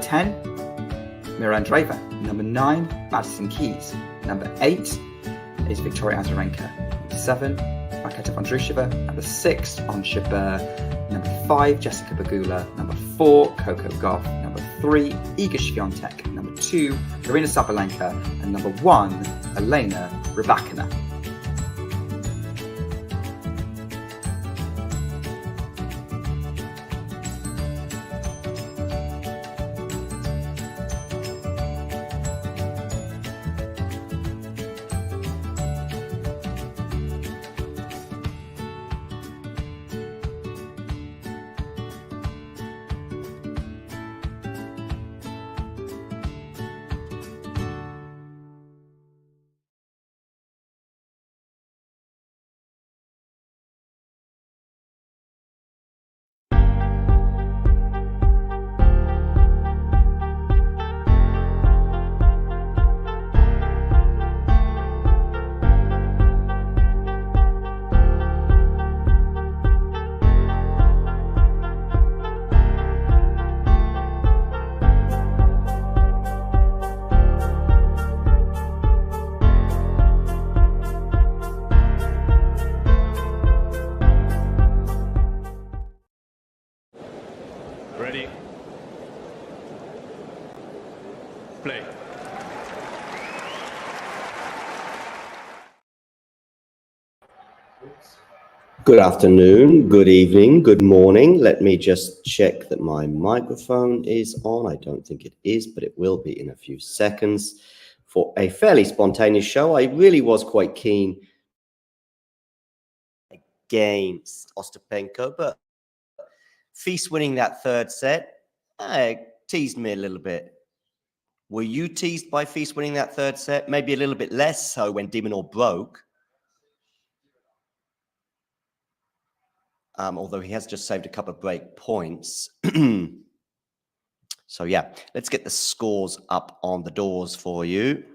10, Mirandreva. Number 9, Madison Keys. Number 8 is Victoria Azarenka. Number 7, Marketa Vondrushova. Number 6, Ons Jabeur. Number 5, Jessica Pegula. Number 4, Coco Gauff. Number 3, Iga Swiatek. Number 2, Arina Sabalenka. And number 1, Elena Rybakina. Ready? Play. Good afternoon, good evening, good morning. Let me just check that my microphone is on. I don't think it is, but it will be in a few seconds. For a fairly spontaneous show, I really was quite keen against Ostapenko, but Feast winning that third set teased me a little bit. Were you teased by Feast winning that third set? Maybe a little bit less so when de Minaur broke. Although he has just saved a couple of break points. So yeah, let's get the scores up on the doors for you.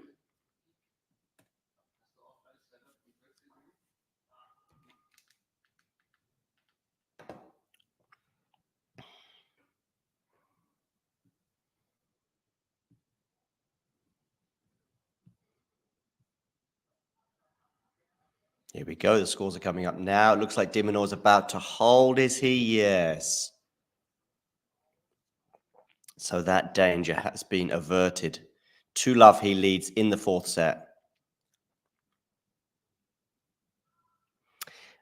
Here we go. The scores are coming up now. It looks like de Minaur's about to hold. Is he? Yes. So that danger has been averted. 2-love, he leads in the fourth set.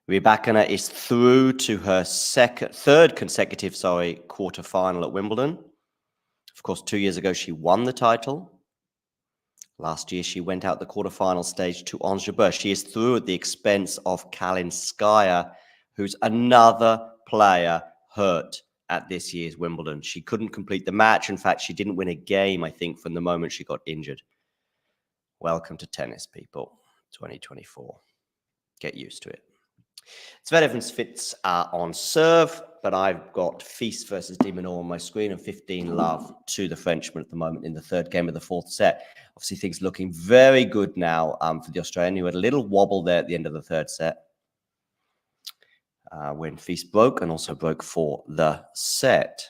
Rybakina is through to her third consecutive quarter-final at Wimbledon. Of course, 2 years ago, she won the title. Last year, she went out the quarterfinal stage to Ons Jabeur. She is through at the expense of Kalinskaya, who's another player hurt at this year's Wimbledon. She couldn't complete the match. In fact, she didn't win a game, I think, from the moment she got injured. Welcome to tennis, people. 2024. Get used to it. Zverev and Svitz are on serve, but I've got Feast versus de Minaur on my screen and 15-love to the Frenchman at the moment in the third game of the fourth set. Obviously, things looking very good now for the Australian, who had a little wobble there at the end of the third set when Feast broke and also broke for the set.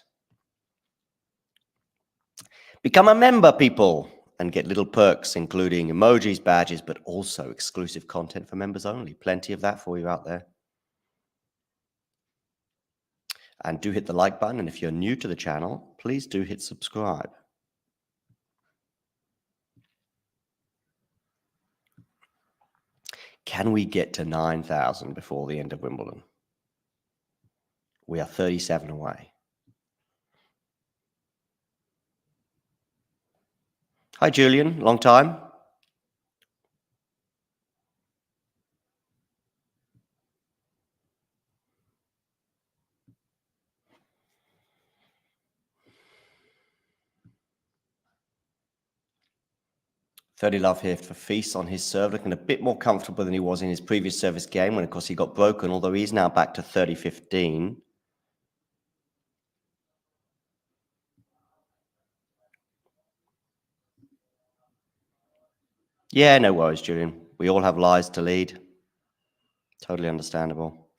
Become a member, people, and get little perks, including emojis, badges, but also exclusive content for members only. Plenty of that for you out there. And do hit the like button. And if you're new to the channel, please do hit subscribe. Can we get to 9,000 before the end of Wimbledon? We are 37 away. Hi, Julian. Long time. $30 here for Feast on his serve, looking a bit more comfortable than he was in his previous service game when, of course, he got broken, although he's now back to 30-15. Yeah, no worries, Julian. We all have lives to lead. Totally understandable.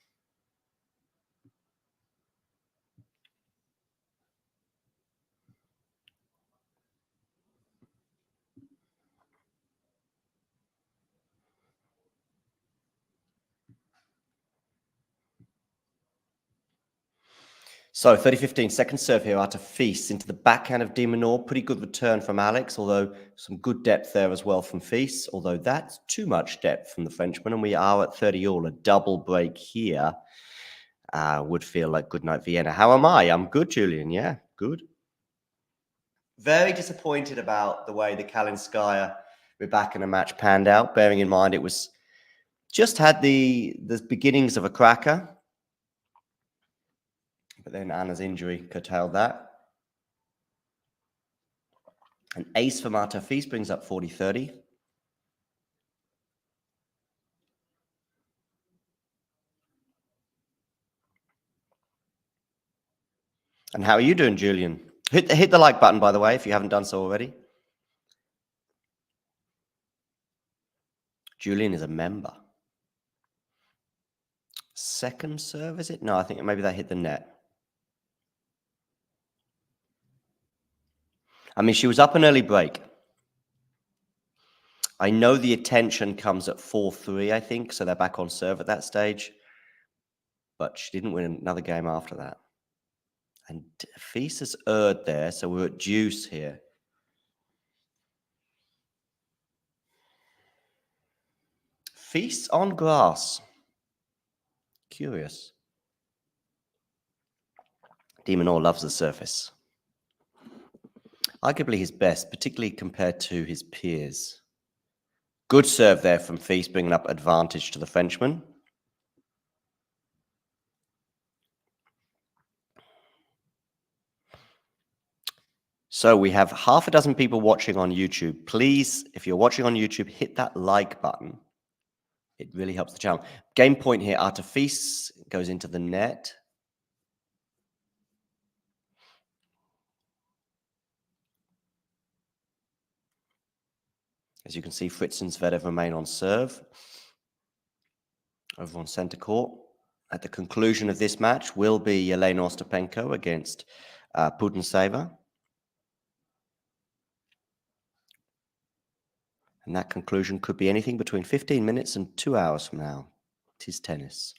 So 30-15, second serve here out of Feast into the backhand of Minaur. Pretty good return from Alex, although some good depth there as well from Feast, although that's too much depth from the Frenchman, and we are at 30 all. A double break here would feel like good night Vienna. How am I? I'm good, Julian. Yeah, good. Very disappointed about the way the Kalinskaya Rybakina match panned out, bearing in mind it was just had the beginnings of a cracker. But then Anna's injury curtailed that. An ace for Marta Feast brings up 40-30. And how are you doing, Julian? Hit the like button, by the way, if you haven't done so already. Julian is a member. Second serve, is it? No, I think maybe that hit the net. I mean, she was up an early break. I know the attention comes at 4-3, I think, so they're back on serve at that stage. But she didn't win another game after that. And Feast has erred there, so we're at deuce here. Feast on grass. Curious. Minaur loves the surface. Arguably his best, particularly compared to his peers. Good serve there from Feast, bringing up advantage to the Frenchman. So we have half a dozen people watching on YouTube. Please, if you're watching on YouTube, hit that like button. It really helps the channel. Game point here, Arta Feast goes into the net. As you can see, Fritz and Zverev remain on serve. Over on center court. At the conclusion of this match will be Jelena Ostapenko against Putintseva. And that conclusion could be anything between 15 minutes and 2 hours from now. It is tennis.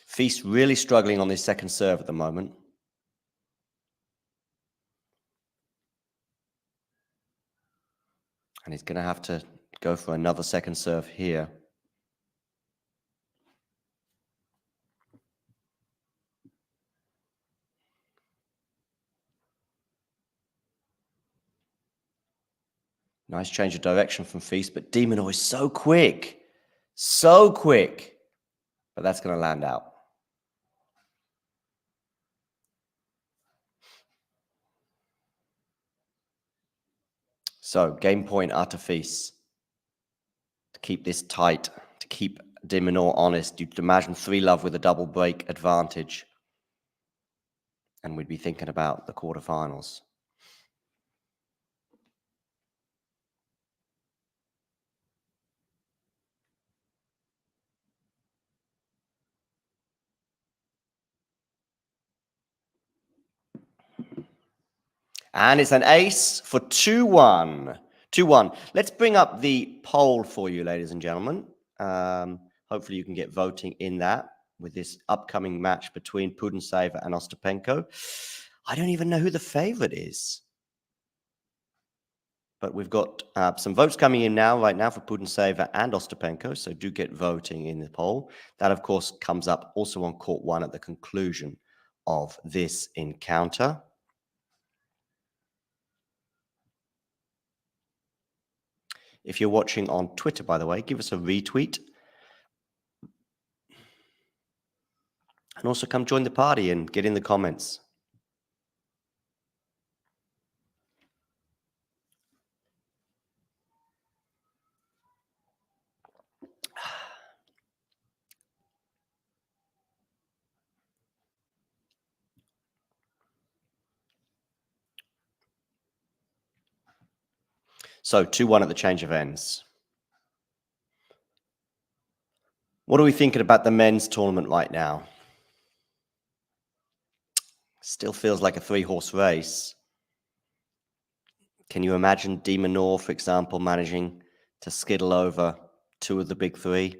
Feast really struggling on this second serve at the moment. And he's going to have to go for another second serve here. Nice change of direction from Feast, but Minaur is so quick. So quick. But that's going to land out. So, game point Arta Feast. To keep this tight, to keep Minaur honest, you'd imagine 3-love with a double break advantage. And we'd be thinking about the quarterfinals. And it's an ace for 2-1. 2-1. Let's bring up the poll for you, ladies and gentlemen. Hopefully you can get voting in that with this upcoming match between Putintseva and Ostapenko. I don't even know who the favorite is. But we've got some votes coming in right now for Putintseva and Ostapenko, so do get voting in the poll. That, of course, comes up also on court 1 at the conclusion of this encounter. If you're watching on Twitter, by the way, give us a retweet. And also come join the party and get in the comments. So 2-1 at the change of ends. What are we thinking about the men's tournament right now? Still feels like a 3-horse race. Can you imagine Minaur, for example, managing to skittle over 2 of the big 3?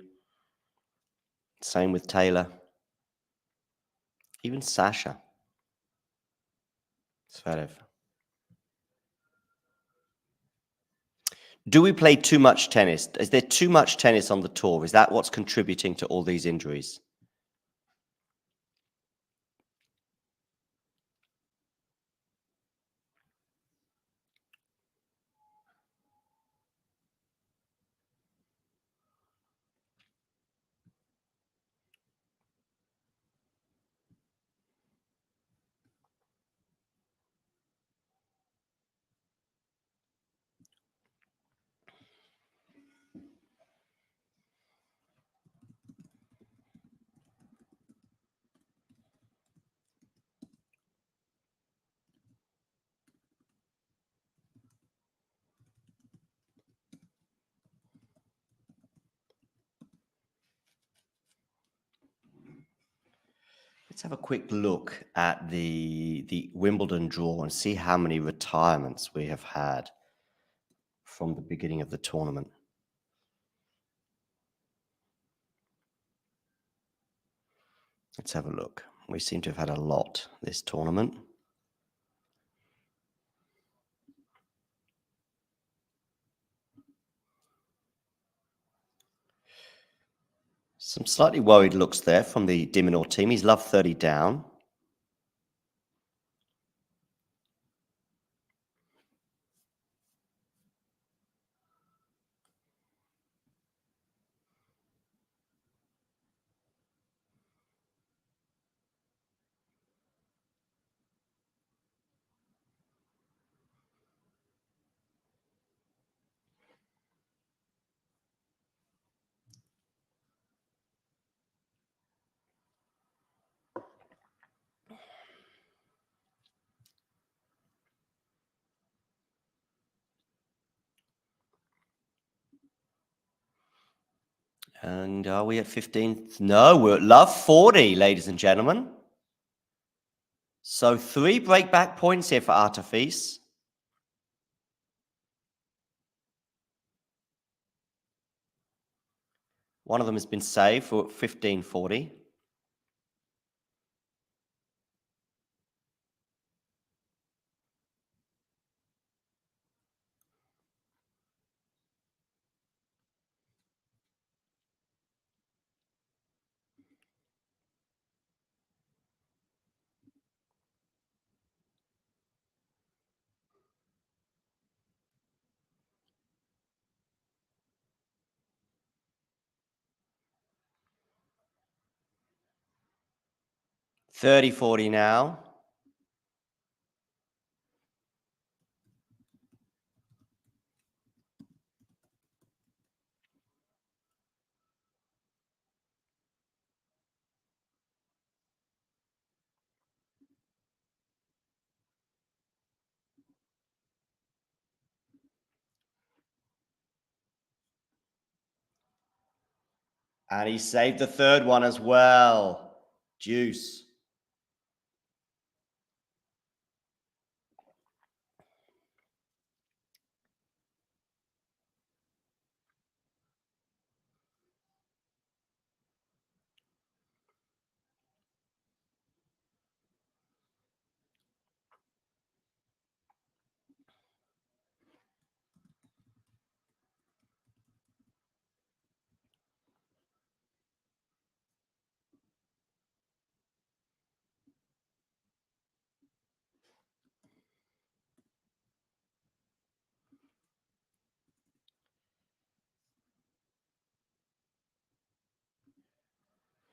Same with Taylor. Even Sasha. Zverev. Do we play too much tennis? Is there too much tennis on the tour? Is that what's contributing to all these injuries? Let's have a quick look at the Wimbledon draw and see how many retirements we have had from the beginning of the tournament. Let's have a look. We seem to have had a lot this tournament. Some slightly worried looks there from the Minaur team. He's love 30 down. And are we at 15th? No, we're at love 40, ladies and gentlemen. So 3 breakback points here for Artifice. One of them has been saved for 1540. $30.40 now. And he saved the third one as well. Juice.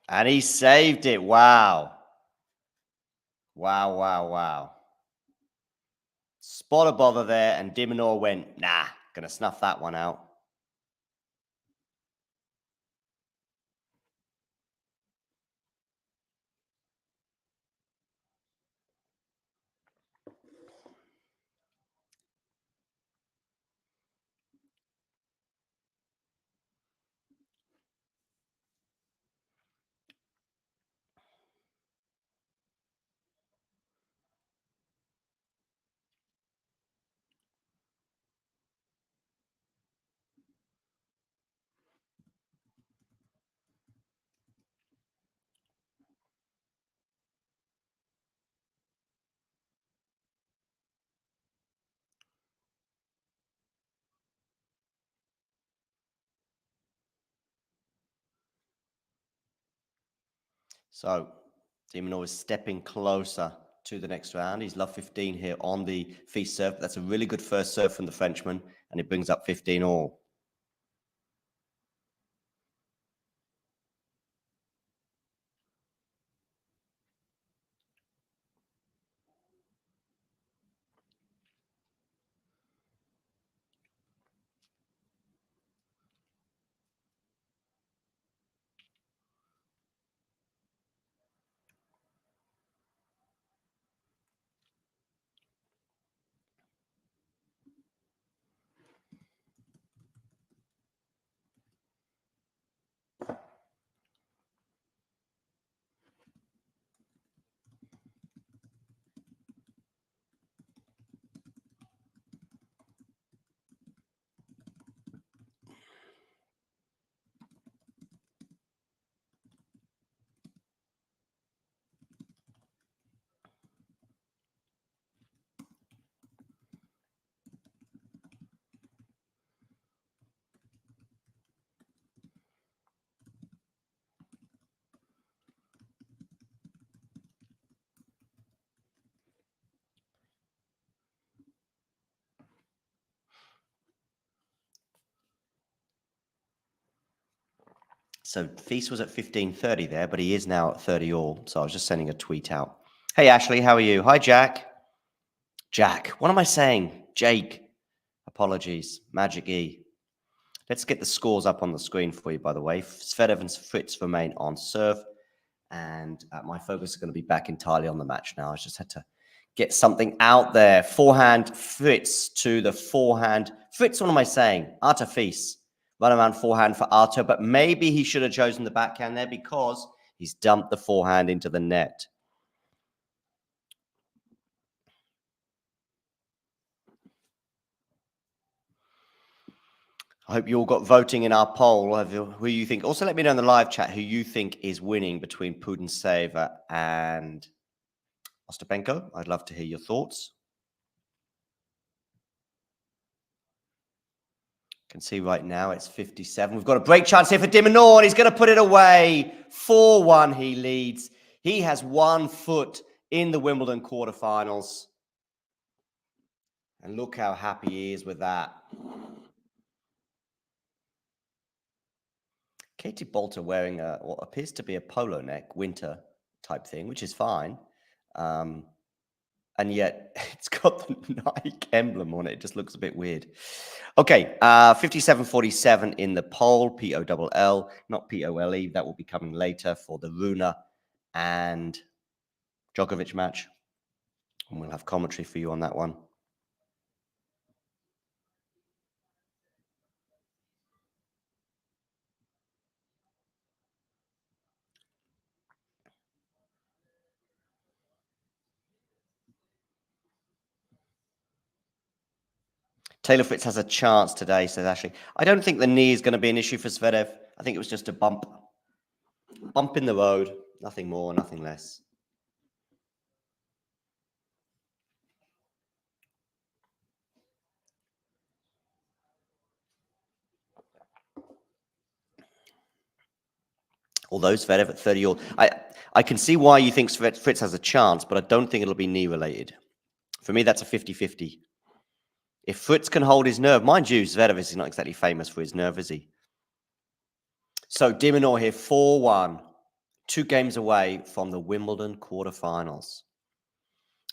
And he saved it. Wow. Wow, wow, wow. Spot a bother there, and Minaur went, nah, gonna snuff that one out. So Minaur is stepping closer to the next round. He's love 15 here on the feast serve. That's a really good first serve from the Frenchman, and it brings up 15 all. So Feast was at 15.30 there, but he is now at 30 all. So I was just sending a tweet out. Hey, Ashley, how are you? Hi, Jack. Jack, what am I saying? Jake. Apologies. Magic E. Let's get the scores up on the screen for you, by the way. Zverev and Fritz remain on serve. And my focus is going to be back entirely on the match now. I just had to get something out there. Forehand, Fritz to the forehand. Fritz, what am I saying? Arta Feast. Run around forehand for Arto, but maybe he should have chosen the backhand there because he's dumped the forehand into the net. I hope you all got voting in our poll of who you think. Also, let me know in the live chat who you think is winning between Putintseva and Ostapenko. I'd love to hear your thoughts. Can see right now it's 57. We've got a break chance here for Minaur, and he's going to put it away. 4-1 he leads. He has 1 foot in the Wimbledon quarterfinals. And look how happy he is with that. Katie Bolter wearing what appears to be a polo neck, winter type thing, which is fine. And yet it's got the Nike emblem on it. It just looks a bit weird. Okay, 57.47 in the poll, P-O-L-L, not P-O-L-E. That will be coming later for the Rune and Djokovic match. And we'll have commentary for you on that one. Taylor Fritz has a chance today, says Ashley. I don't think the knee is going to be an issue for Zverev. I think it was just a bump. Bump in the road. Nothing more, nothing less. Although Zverev at 30 all. I can see why you think Fritz has a chance, but I don't think it'll be knee related. For me, that's a 50-50. If Fritz can hold his nerve, mind you, Zverev is not exactly famous for his nerve, is he? So Minaur here, 4-1, 2 games away from the Wimbledon quarterfinals,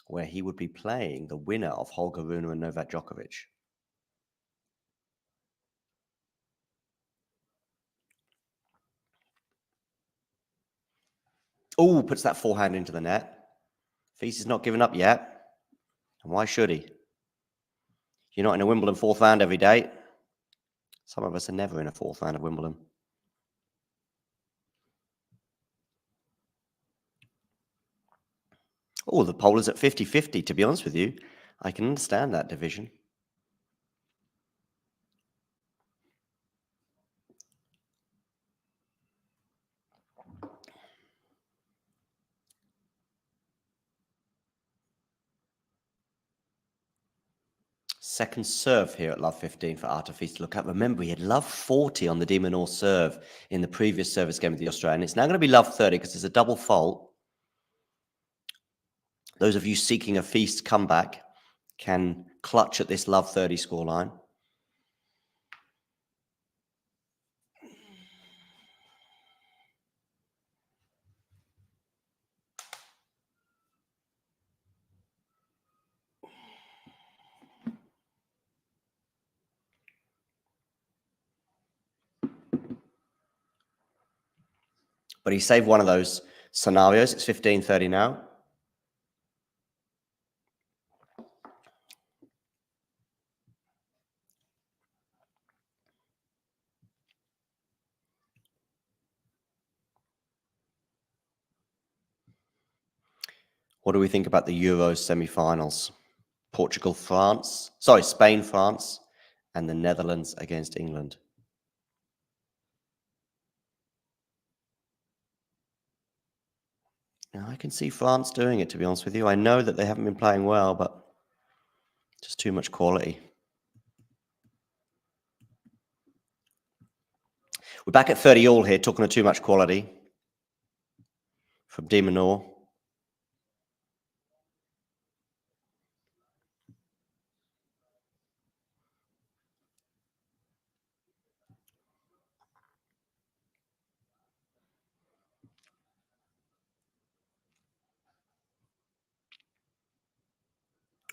where he would be playing the winner of Holger Rune and Novak Djokovic. Oh, puts that forehand into the net. Feast is not giving up yet. And why should he? You're not in a Wimbledon 4th round every day. Some of us are never in a 4th round of Wimbledon. Oh, the poll is at 50-50, to be honest with you. I can understand that division. Second serve here at love 15 for Artur Fils to look at. Remember, he had love 40 on the de Minaur serve in the previous service game of the Australian. It's now going to be love 30 because it's a double fault. Those of you seeking a Fils comeback can clutch at this love 30 scoreline. But he saved one of those scenarios. It's 15-30 now. What do we think about the Euros semi-finals? Portugal, France. Sorry, Spain, France, and the Netherlands against England. Now, I can see France doing it, to be honest with you. I know that they haven't been playing well, but just too much quality. We're back at 30 all here, talking to too much quality from de Minaur.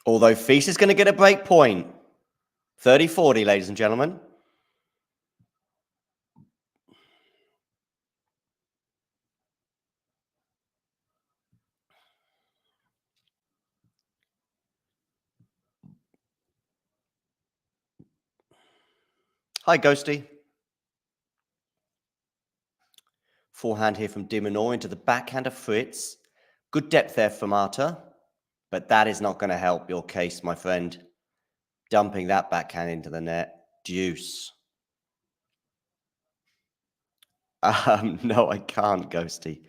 Although Fils is going to get a break point. 30-40, ladies and gentlemen. Hi, Ghosty. Forehand here from de Minaur into the backhand of Fritz. Good depth there from Artur, but that is not going to help your case, my friend. Dumping that backhand into the net. Deuce. No, I can't, Ghosty.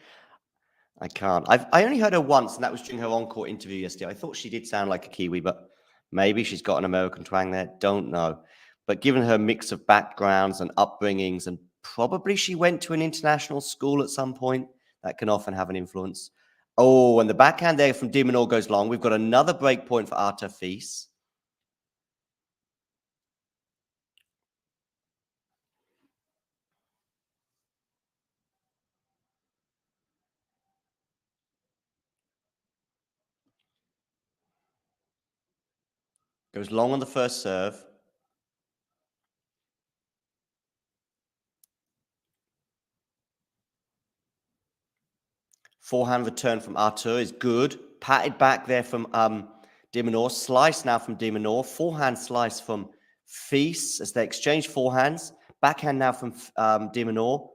I can't. I only heard her once, and that was during her on-court interview yesterday. I thought she did sound like a Kiwi, but maybe she's got an American twang there. Don't know. But given her mix of backgrounds and upbringings, and probably she went to an international school at some point, that can often have an influence. Oh, and the backhand there from de Minaur goes long. We've got another break point for Artur Fils. Goes long on the first serve. Forehand return from Artur is good. Patted back there from de Minaur. Slice now from de Minaur. Forehand slice from Fils as they exchange forehands. Backhand now from de Minaur.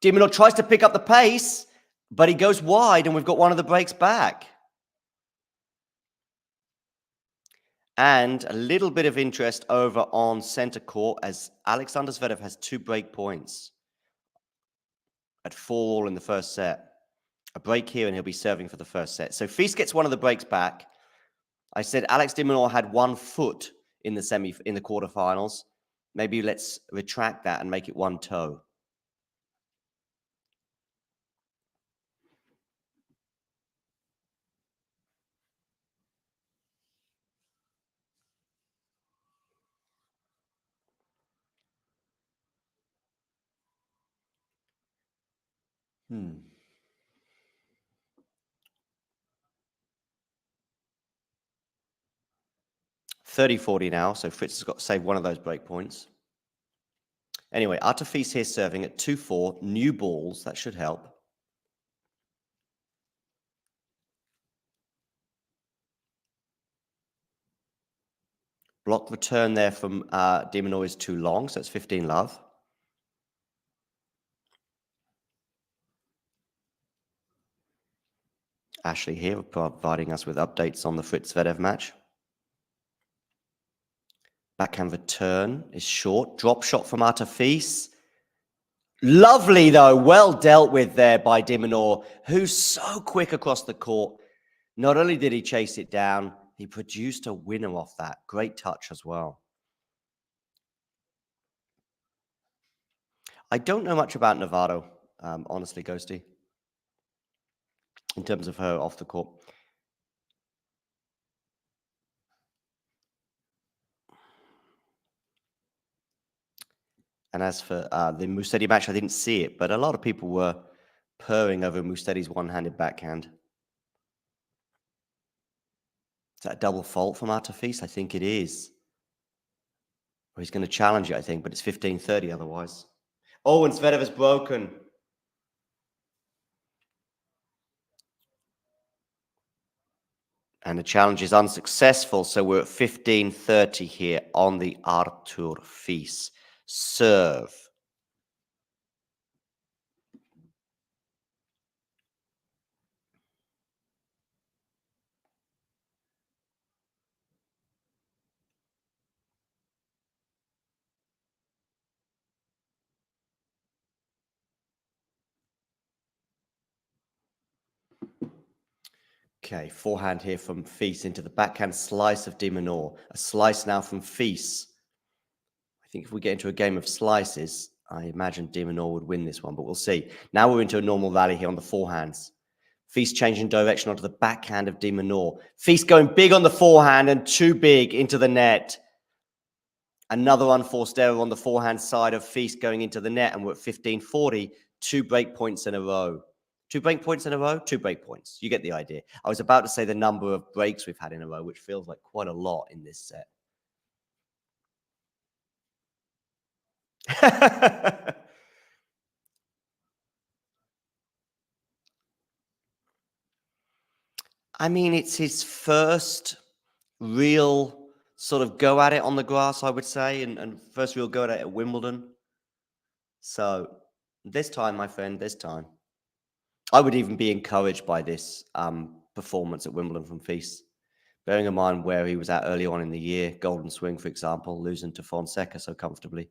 De Minaur tries to pick up the pace, but he goes wide, and we've got one of the breaks back. And a little bit of interest over on center court as Alexander Zverev has 2 break points at 4-all in the first set. A break here, and he'll be serving for the first set. So Fils gets one of the breaks back. I said Alex de Minaur had 1 foot in the quarterfinals. Maybe let's retract that and make it 1 toe. Hmm. 30-40 now, so Fritz has got to save one of those break points. Anyway, Artur Fils here serving at 2-4, new balls, that should help. Block return there from de Minaur is too long, so it's 15 love. Ashley here providing us with updates on the Fritz Zverev match. Backhand return is short. Drop shot from Artur Fils. Lovely, though. Well dealt with there by de Minaur, who's so quick across the court. Not only did he chase it down, He produced a winner off that. Great touch as well. I don't know much about Navarro, honestly, Ghosty, in terms of her off the court. And as for the Musetti match, I didn't see it, but a lot of people were purring over Mussetti's one-handed backhand. Is that a double fault from Artefis? I think it is. Or he's going to challenge it, I think, but it's 15-30 otherwise. Oh, and Zverev is broken. And the challenge is unsuccessful, so we're at 15-30 here on the Artur Fils serve. Okay, forehand here from Fils into the backhand slice of de Minaur. A slice now from Fils. I think if we get into a game of slices, I imagine de Minaur would win this one, but we'll see. Now we're into a normal rally here on the forehands. Fils changing direction onto the backhand of de Minaur. Fils going big on the forehand and too big into the net. Another unforced error on the forehand side of Fils going into the net, and we're at 15-40. 2 break points in a row. 2 break points in a row? 2 break points. You get the idea. I was about to say the number of breaks we've had in a row, which feels like quite a lot in this set. I mean, it's his first real sort of go at it on the grass, I would say, and first real go at it at Wimbledon. So this time, my friend, this time, I would even be encouraged by this performance at Wimbledon from Fils. Bearing in mind where he was at early on in the year, Golden Swing, for example, losing to Fonseca so comfortably.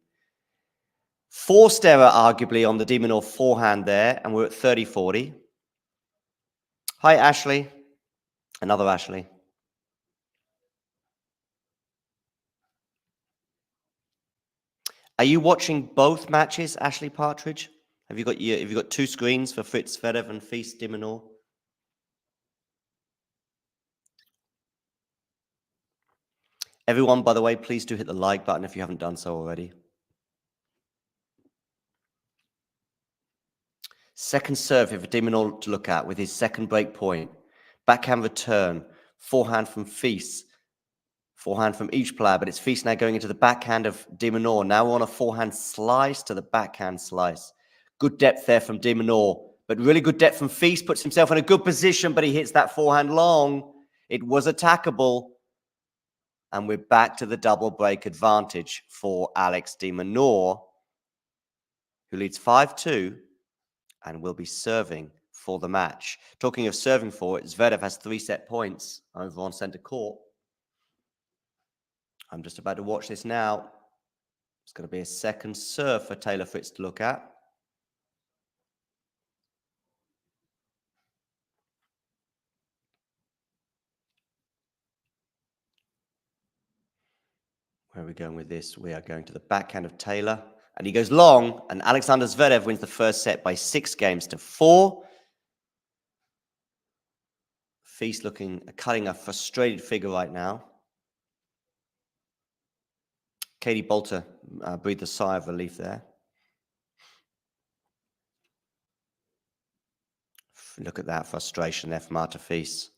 Forced error, arguably, on the de Minaur forehand there, and we're at 30-40. Hi, Ashley. Another Ashley. Are you watching both matches, Ashley Partridge? Have you got 2 screens for Fritz Zverev and Fils de Minaur? Everyone, by the way, please do hit the like button if you haven't done so already. Second serve here for de Minaur to look at with his second break point. Backhand return. Forehand from Fils. Forehand from each player, but it's Fils now going into the backhand of de Minaur. Now we're on a forehand slice to the backhand slice. Good depth there from de Minaur, but really good depth from Fils. Puts himself in a good position, but he hits that forehand long. It was attackable. And we're back to the double break advantage for Alex de Minaur, who leads 5-2 and will be serving for the match. Talking of serving for it, Zverev has 3 set points over on center court. I'm just about to watch this now. It's going to be a second serve for Taylor Fritz to look at. Where are we going with this? We are going to the backhand of Taylor. And he goes long, and Alexander Zverev wins the first set by 6-4. Fils cutting a frustrated figure right now. Katie Bolter breathed a sigh of relief there. Look at that frustration there from Artefis.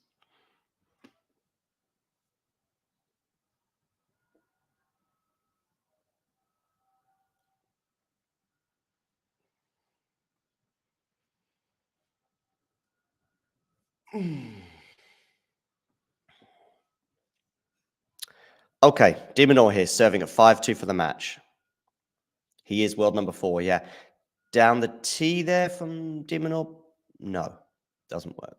Okay, de Minaur here, serving at 5-2 for the match. He is world number 4, yeah. Down the tee there from de Minaur? No, doesn't work.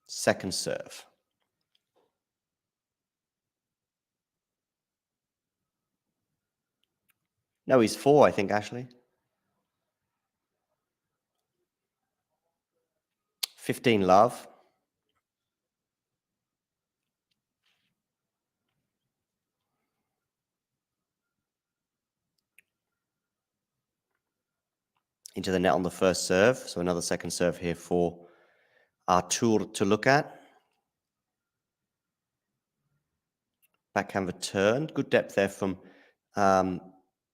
Second serve. No, he's 4, I think, Ashley. 15 love. Into the net on the first serve. So another second serve here for Artur to look at. Backhand return. Good depth there from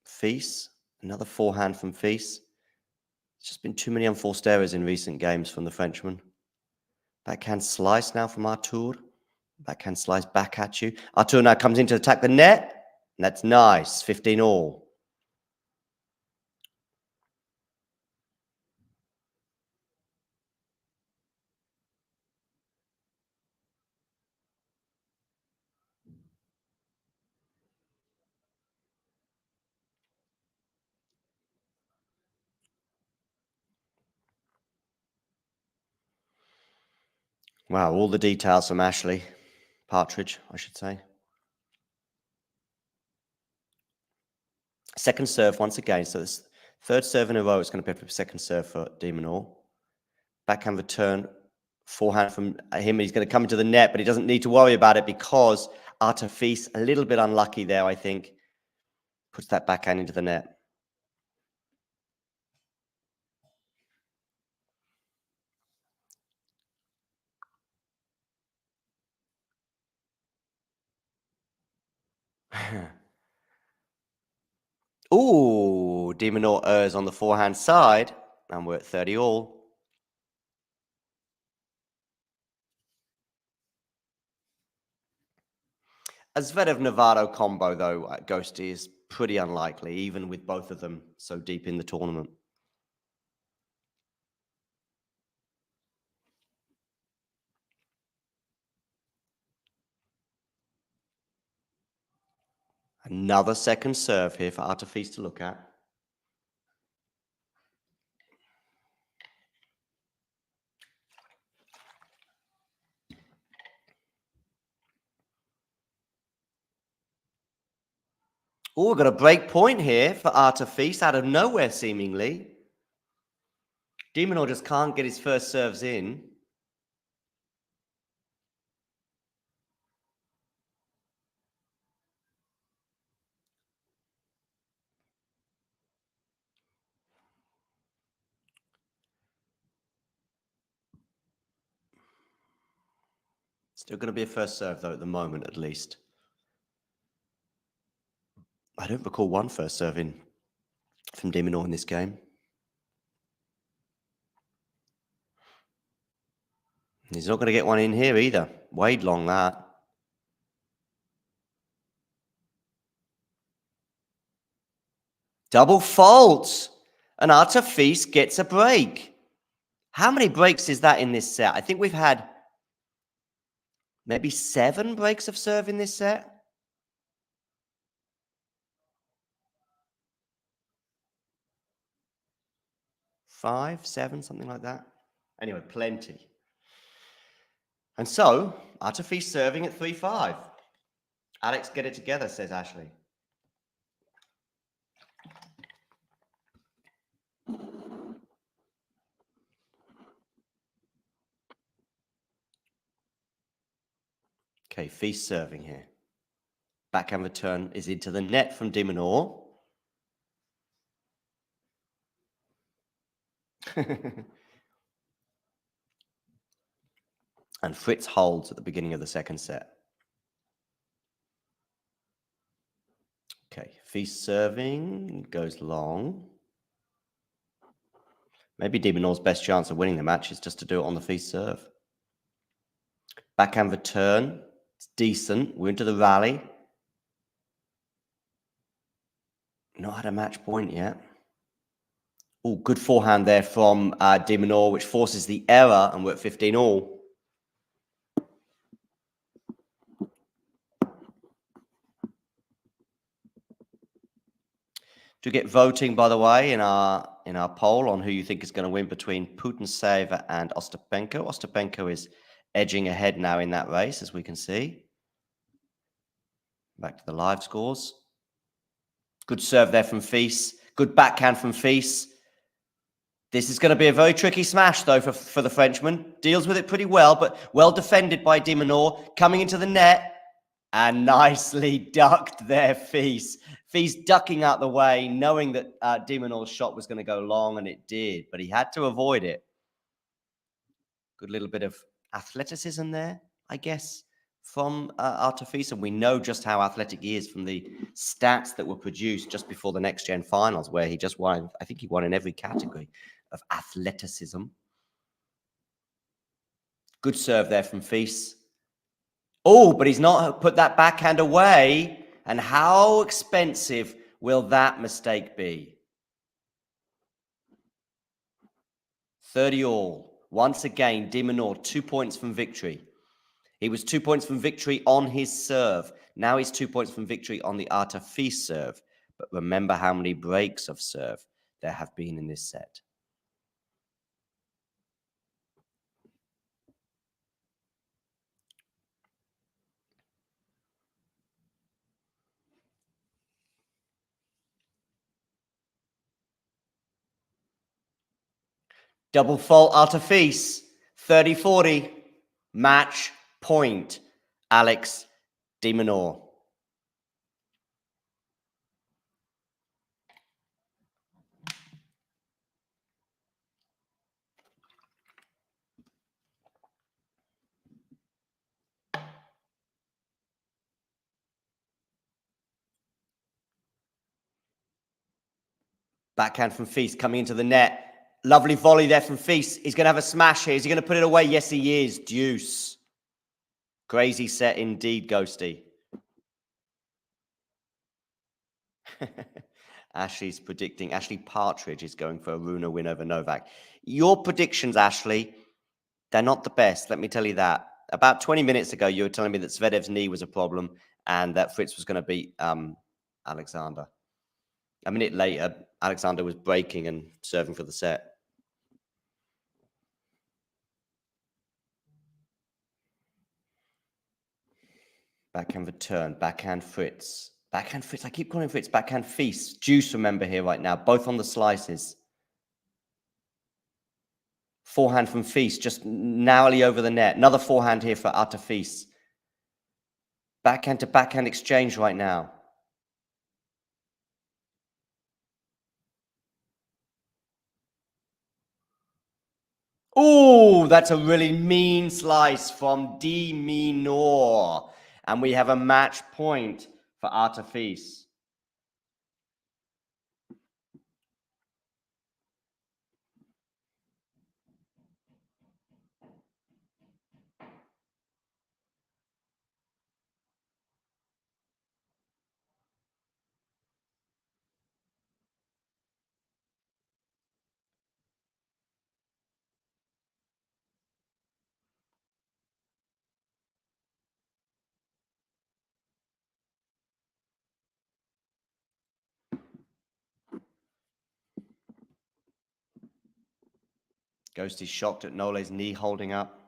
Fils. Another forehand from Fils. It's just been too many unforced errors in recent games from the Frenchman. Backhand slice now from Artur. Backhand slice back at you. Artur now comes in to attack the net. And that's nice. 15 all. Wow, all the details from Ashley. Partridge, I should say. Second serve once again. So this third serve in a row is going to be a second serve for Minaur. Backhand return. Forehand from him. He's going to come into the net, but he doesn't need to worry about it because Artur Fils, a little bit unlucky there, I think, puts that backhand into the net. Ooh, Minaur errs on the forehand side, and we're at 30 all. A Zverev-Navarro combo, though, at Ghosty is pretty unlikely, even with both of them so deep in the tournament. Another second serve here for Artur Fils to look at. Oh, we've got a break point here for Artur Fils out of nowhere, seemingly. Minaur just can't get his first serves in. Still going to be a first serve, though, at the moment, at least. I don't recall one first serve in from Minaur in this game. He's not going to get one in here either. Way long, that. Double fault. And Artur Fils gets a break. How many breaks is that in this set? I think we've had maybe 7 breaks of serve in this set. Five, 7, something like that. Anyway, plenty. And so, Artur Fils serving at 3-5. Alex, get it together, says Ashley. Okay, Fils serving here. Backhand return is into the net from Minaur. And Fritz holds at the beginning of the second set. Okay, Fils serving, goes long. Maybe Minaur's best chance of winning the match is just to do it on the Fils serve. Backhand return, it's decent. We're into the rally. Not had a match point yet. Oh, good forehand there from Minaur, which forces the error, and we're at 15 all. To get voting, by the way, in our poll on who you think is going to win between Putintseva and Ostapenko. Ostapenko is edging ahead now in that race, as we can see. Back to the live scores. Good serve there from Fils. Good backhand from Fils. This is going to be a very tricky smash, though, for the Frenchman. Deals with it pretty well, but well defended by de Minaur. Coming into the net. And nicely ducked there, Fils. Fils ducking out the way, knowing that de Minaur's shot was going to go long, and it did. But he had to avoid it. Good little bit of athleticism there, I guess, from Artefis. And we know just how athletic he is from the stats that were produced just before the Next Gen finals, where he just won. I think he won in every category of athleticism. Good serve there from Fils. Oh, but he's not put that backhand away. And how expensive will that mistake be? 30 all. Once again, de Minaur, 2 points from victory. He was 2 points from victory on his serve. Now he's 2 points from victory on the Artefis serve. But remember how many breaks of serve there have been in this set. Double fault Artefis, 30-40, match point, Alex de Minaur. Backhand from Fils coming into the net. Lovely volley there from Fils. He's going to have a smash here. Is he going to put it away? Yes, he is. Deuce. Crazy set indeed, Ghosty. Ashley's predicting. Ashley Partridge is going for a Runa win over Novak. Your predictions, Ashley, they're not the best. Let me tell you that. About 20 minutes ago, you were telling me that Zverev's knee was a problem and that Fritz was going to beat Alexander. A minute later, Alexander was breaking and serving for the set. Backhand return, backhand Fritz. Backhand Fritz, I keep calling Fritz backhand Fils. Juice, remember, here right now, both on the slices. Forehand from Fils, just narrowly over the net. Another forehand here for Artefis. Backhand to backhand exchange right now. Oh, that's a really mean slice from de Minaur. And we have a match point for Artefis. Ghosty shocked at Nole's knee holding up.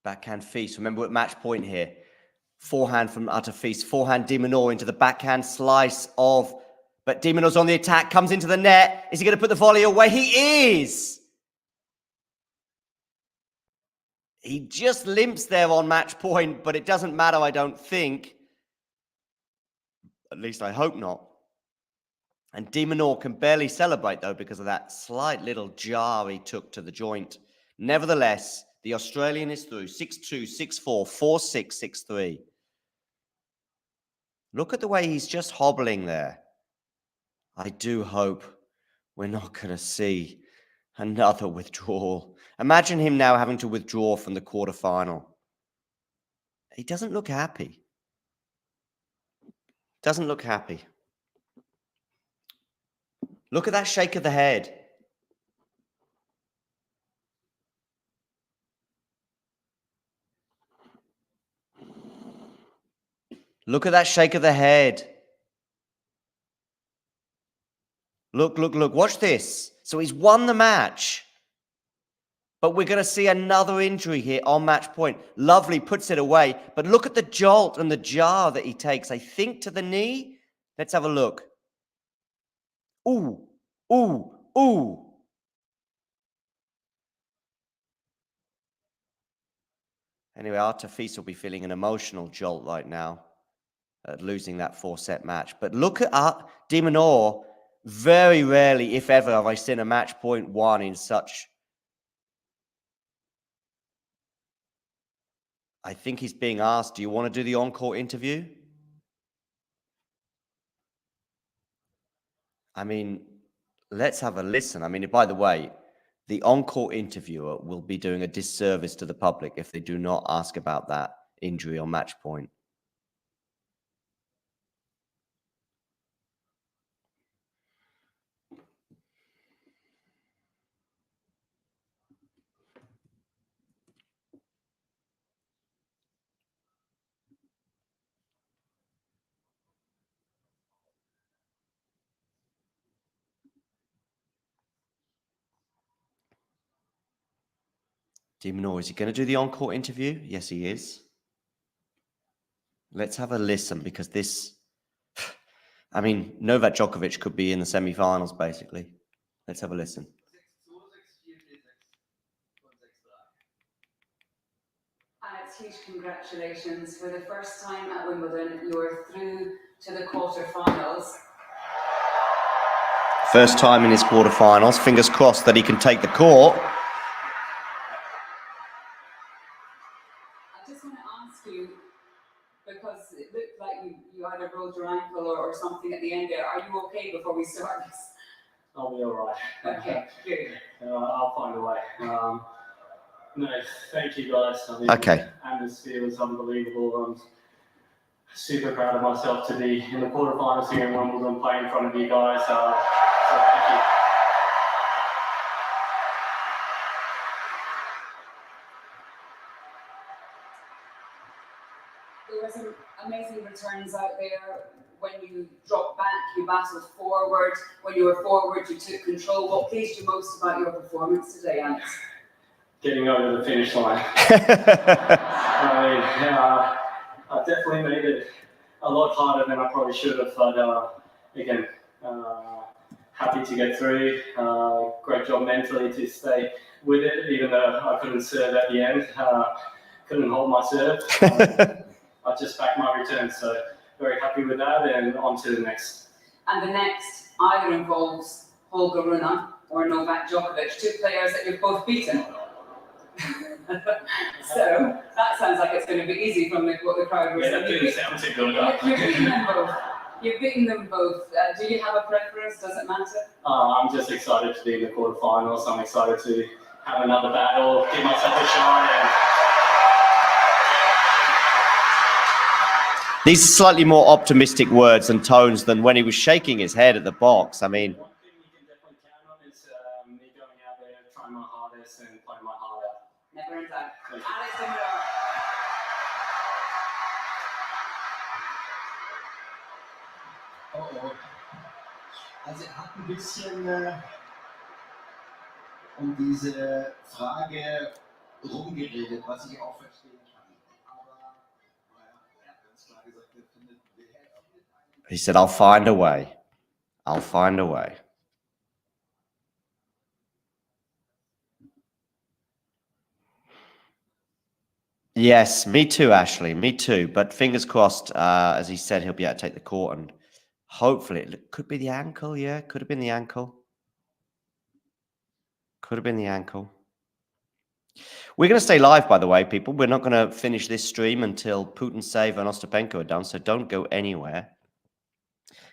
Backhand Fils. Remember at match point here. Forehand from Artefis. Forehand de Minaur into the backhand slice of... But de Minaur's on the attack. Comes into the net. Is he going to put the volley away? He is! He just limps there on match point, but it doesn't matter, I don't think. At least I hope not. And de Minaur can barely celebrate, though, because of that slight little jar he took to the joint. Nevertheless, the Australian is through 6-2, 6-4, 4-6, 6-3. Look at the way he's just hobbling there. I do hope we're not going to see another withdrawal. Imagine him now having to withdraw from the quarterfinal. He doesn't look happy. Doesn't look happy. Look at that shake of the head. Look at that shake of the head. Look, look, look. Watch this. So he's won the match. But we're going to see another injury here on match point. Lovely puts it away, but look at the jolt and the jar that he takes. I think to the knee. Let's have a look. Ooh, ooh, ooh. Anyway, Artefis will be feeling an emotional jolt right now at losing that 4-set match. But look at Minaur. Very rarely, if ever, have I seen a match point won in such... I think he's being asked, do you want to do the on-court interview? I mean, let's have a listen. I mean, by the way, the on-court interviewer will be doing a disservice to the public if they do not ask about that injury on match point. Minaur, is he going to do the on-court interview? Yes, he is. Let's have a listen because this... I mean, Novak Djokovic could be in the semi-finals, basically. Let's have a listen. Alex, huge congratulations. For the first time at Wimbledon, you're through to the quarterfinals. First time in his quarterfinals. Fingers crossed that he can take the court. I just want to ask you, because it looked like you either rolled your ankle or something at the end there. Are you okay before we start this? I'll be all right. Okay, good. I'll find a way. No, thank you guys. I mean, Okay. The atmosphere was unbelievable. I'm super proud of myself to be in the quarterfinals here in Wimbledon, playing in front of you guys. So thank you. There were some amazing returns out there. When you dropped back, you battled forward. When you were forward, you took control. What pleased you most about your performance today, Alex? Getting over the finish line. I mean, I definitely made it a lot harder than I probably should have. But again, happy to get through. Great job mentally to stay with it, even though I couldn't serve at the end. Couldn't hold my serve. I just backed my return, so very happy with that, and on to the next. And the next either involves Holger Rune or Novak Djokovic, two players that you've both beaten. So that sounds like it's going to be easy from what the crowd was saying. Yeah, that sounds good. You've beaten them both. You've beaten them both. Do you have a preference? Does it matter? I'm just excited to be in the quarterfinals. I'm excited to have another battle, give myself a shot. And These are slightly more optimistic words and tones than when he was shaking his head at the box. I mean... One thing you can definitely count on is me going out there, trying my hardest and playing my heart out. Never in doubt. Thank you. Alex and Minaur. Oh. Also er hat ein bisschen diese Frage rumgeredet, was ich auch verstehen kann. Aber er hat ganz klar gesagt, er findet He said, I'll find a way. I'll find a way. Yes, me too, Ashley. Me too. But fingers crossed, as he said, he'll be able to take the court, and hopefully it could be the ankle. Yeah, could have been the ankle. Could have been the ankle. We're going to stay live, by the way, people. We're not going to finish this stream until Putintseva and Ostapenko are done, so don't go anywhere.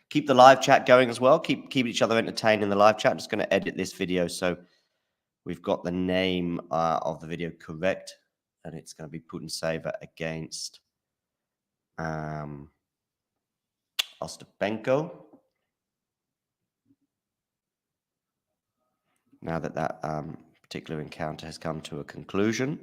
Keep the live chat going as well. Keep each other entertained in the live chat. I'm just going to edit this video so we've got the name of the video correct. And it's going to be Putintseva against Ostapenko. Now that that particular encounter has come to a conclusion.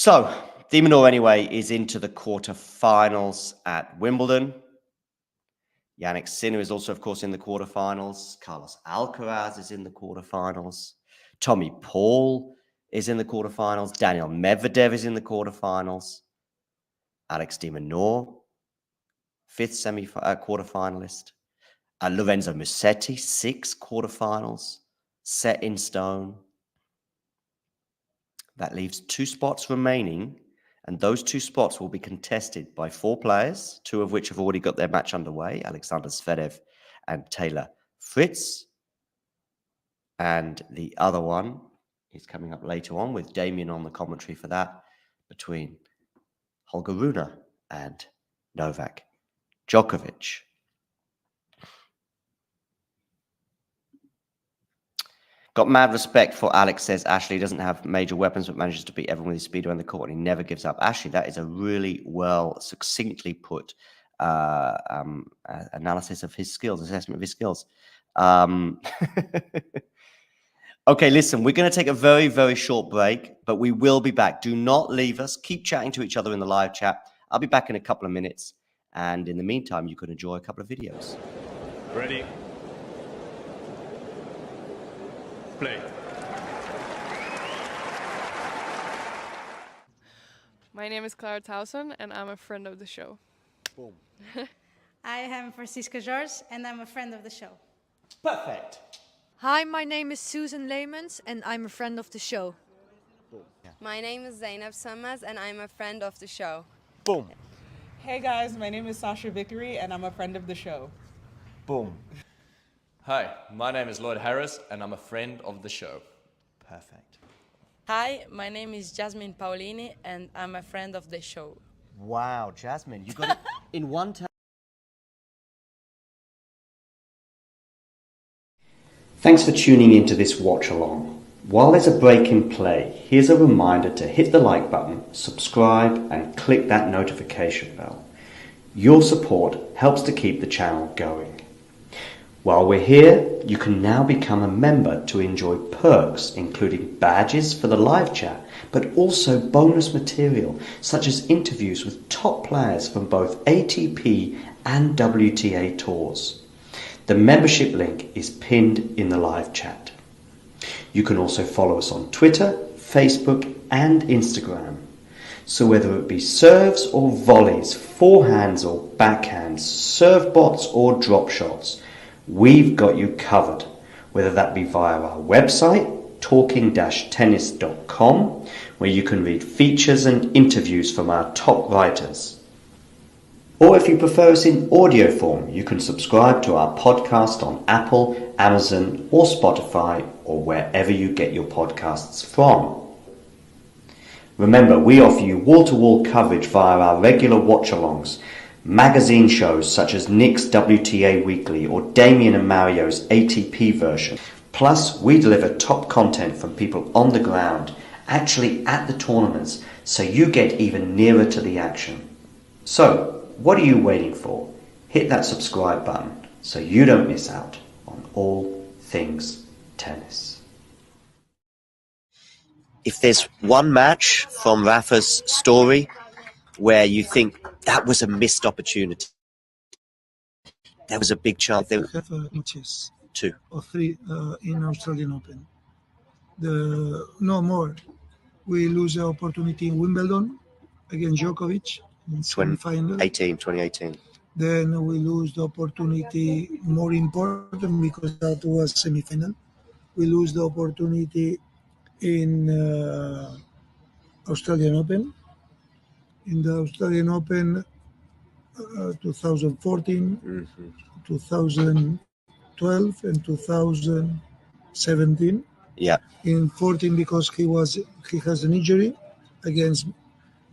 So, de Minaur anyway is into the quarterfinals at Wimbledon. Jannik Sinner is also, of course, in the quarterfinals. Carlos Alcaraz is in the quarterfinals. Tommy Paul is in the quarterfinals. Daniel Medvedev is in the quarterfinals. Alex de Minaur, fifth quarterfinalist. Lorenzo Musetti, 6 quarterfinals, set in stone. That leaves 2 spots remaining, and those 2 spots will be contested by 4 players, 2 of which have already got their match underway, Alexander Zverev and Taylor Fritz. And the other one is coming up later on with Damien on the commentary for that, between Holger Rune and Novak Djokovic. Got mad respect for Alex, says Ashley doesn't have major weapons but manages to beat everyone with his speed around the court and he never gives up. Ashley, that is a really well, succinctly put analysis of his skills, assessment of his skills. Okay, listen, we're going to take a very, very short break, but we will be back. Do not leave us. Keep chatting to each other in the live chat. I'll be back in a couple of minutes. And in the meantime, you can enjoy a couple of videos. Ready. Play. My name is Clara Towson, and I'm a friend of the show. Boom. I am Francisca George, and I'm a friend of the show. Perfect. Hi, my name is Susan Leemans, and I'm a friend of the show. Boom. Yeah. My name is Zainab Sammaz, and I'm a friend of the show. Boom. Hey guys, my name is Sasha Vickery, and I'm a friend of the show. Boom. Hi, my name is Lloyd Harris, and I'm a friend of the show. Perfect. Hi, my name is Jasmine Paolini, and I'm a friend of the show. Wow, Jasmine, you got it in one time. Thanks for tuning into this watch along. While there's a break in play, here's a reminder to hit the like button, subscribe, and click that notification bell. Your support helps to keep the channel going. While we're here, you can now become a member to enjoy perks, including badges for the live chat, but also bonus material, such as interviews with top players from both ATP and WTA tours. The membership link is pinned in the live chat. You can also follow us on Twitter, Facebook, and Instagram. So whether it be serves or volleys, forehands or backhands, serve bots or drop shots, we've got you covered, whether that be via our website, talking-tennis.com, where you can read features and interviews from our top writers. Or if you prefer us in audio form, you can subscribe to our podcast on Apple, Amazon, or Spotify, or wherever you get your podcasts from. Remember, we offer you wall-to-wall coverage via our regular watch-alongs, magazine shows such as Nick's WTA Weekly or Damien and Mario's ATP version. Plus, we deliver top content from people on the ground, actually at the tournaments, so you get even nearer to the action. So, what are you waiting for? Hit that subscribe button so you don't miss out on all things tennis. If there's one match from Rafa's story where you think that was a missed opportunity, there was a big chance. I have matches. 2 or 3 in Australian Open. No more. We lose the opportunity in Wimbledon against Djokovic in semi-final. 2018. Then we lose the opportunity, more important because that was semi-final. We lose the opportunity in Australian Open. In the Australian Open 2014, 2012 and 2017. Yeah. In 14 because he has an injury against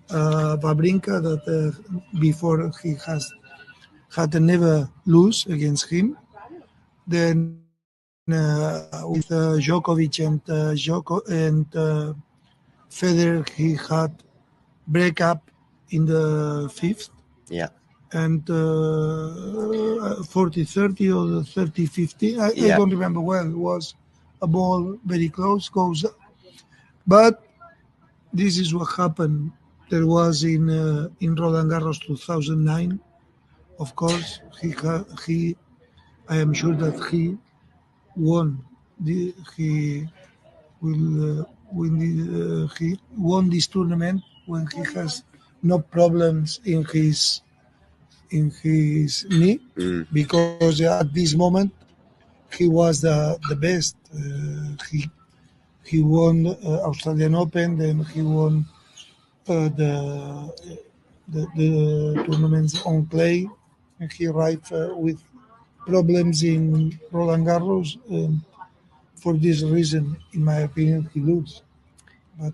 Wawrinka that before he had never lose against him. Then with Djokovic and Federer, he had breakup in the 5th. Yeah. And 40-30 or 30-50, I don't remember well. It was a ball very close, goes. But this is what happened. There was in Roland Garros 2009. Of course, I am sure that he won. He will he won this tournament when he has no problems in his knee, because at this moment he was the best. He won Australian Open, then he won the tournaments on clay, and he arrived with problems in Roland Garros. For this reason, in my opinion, he loses. But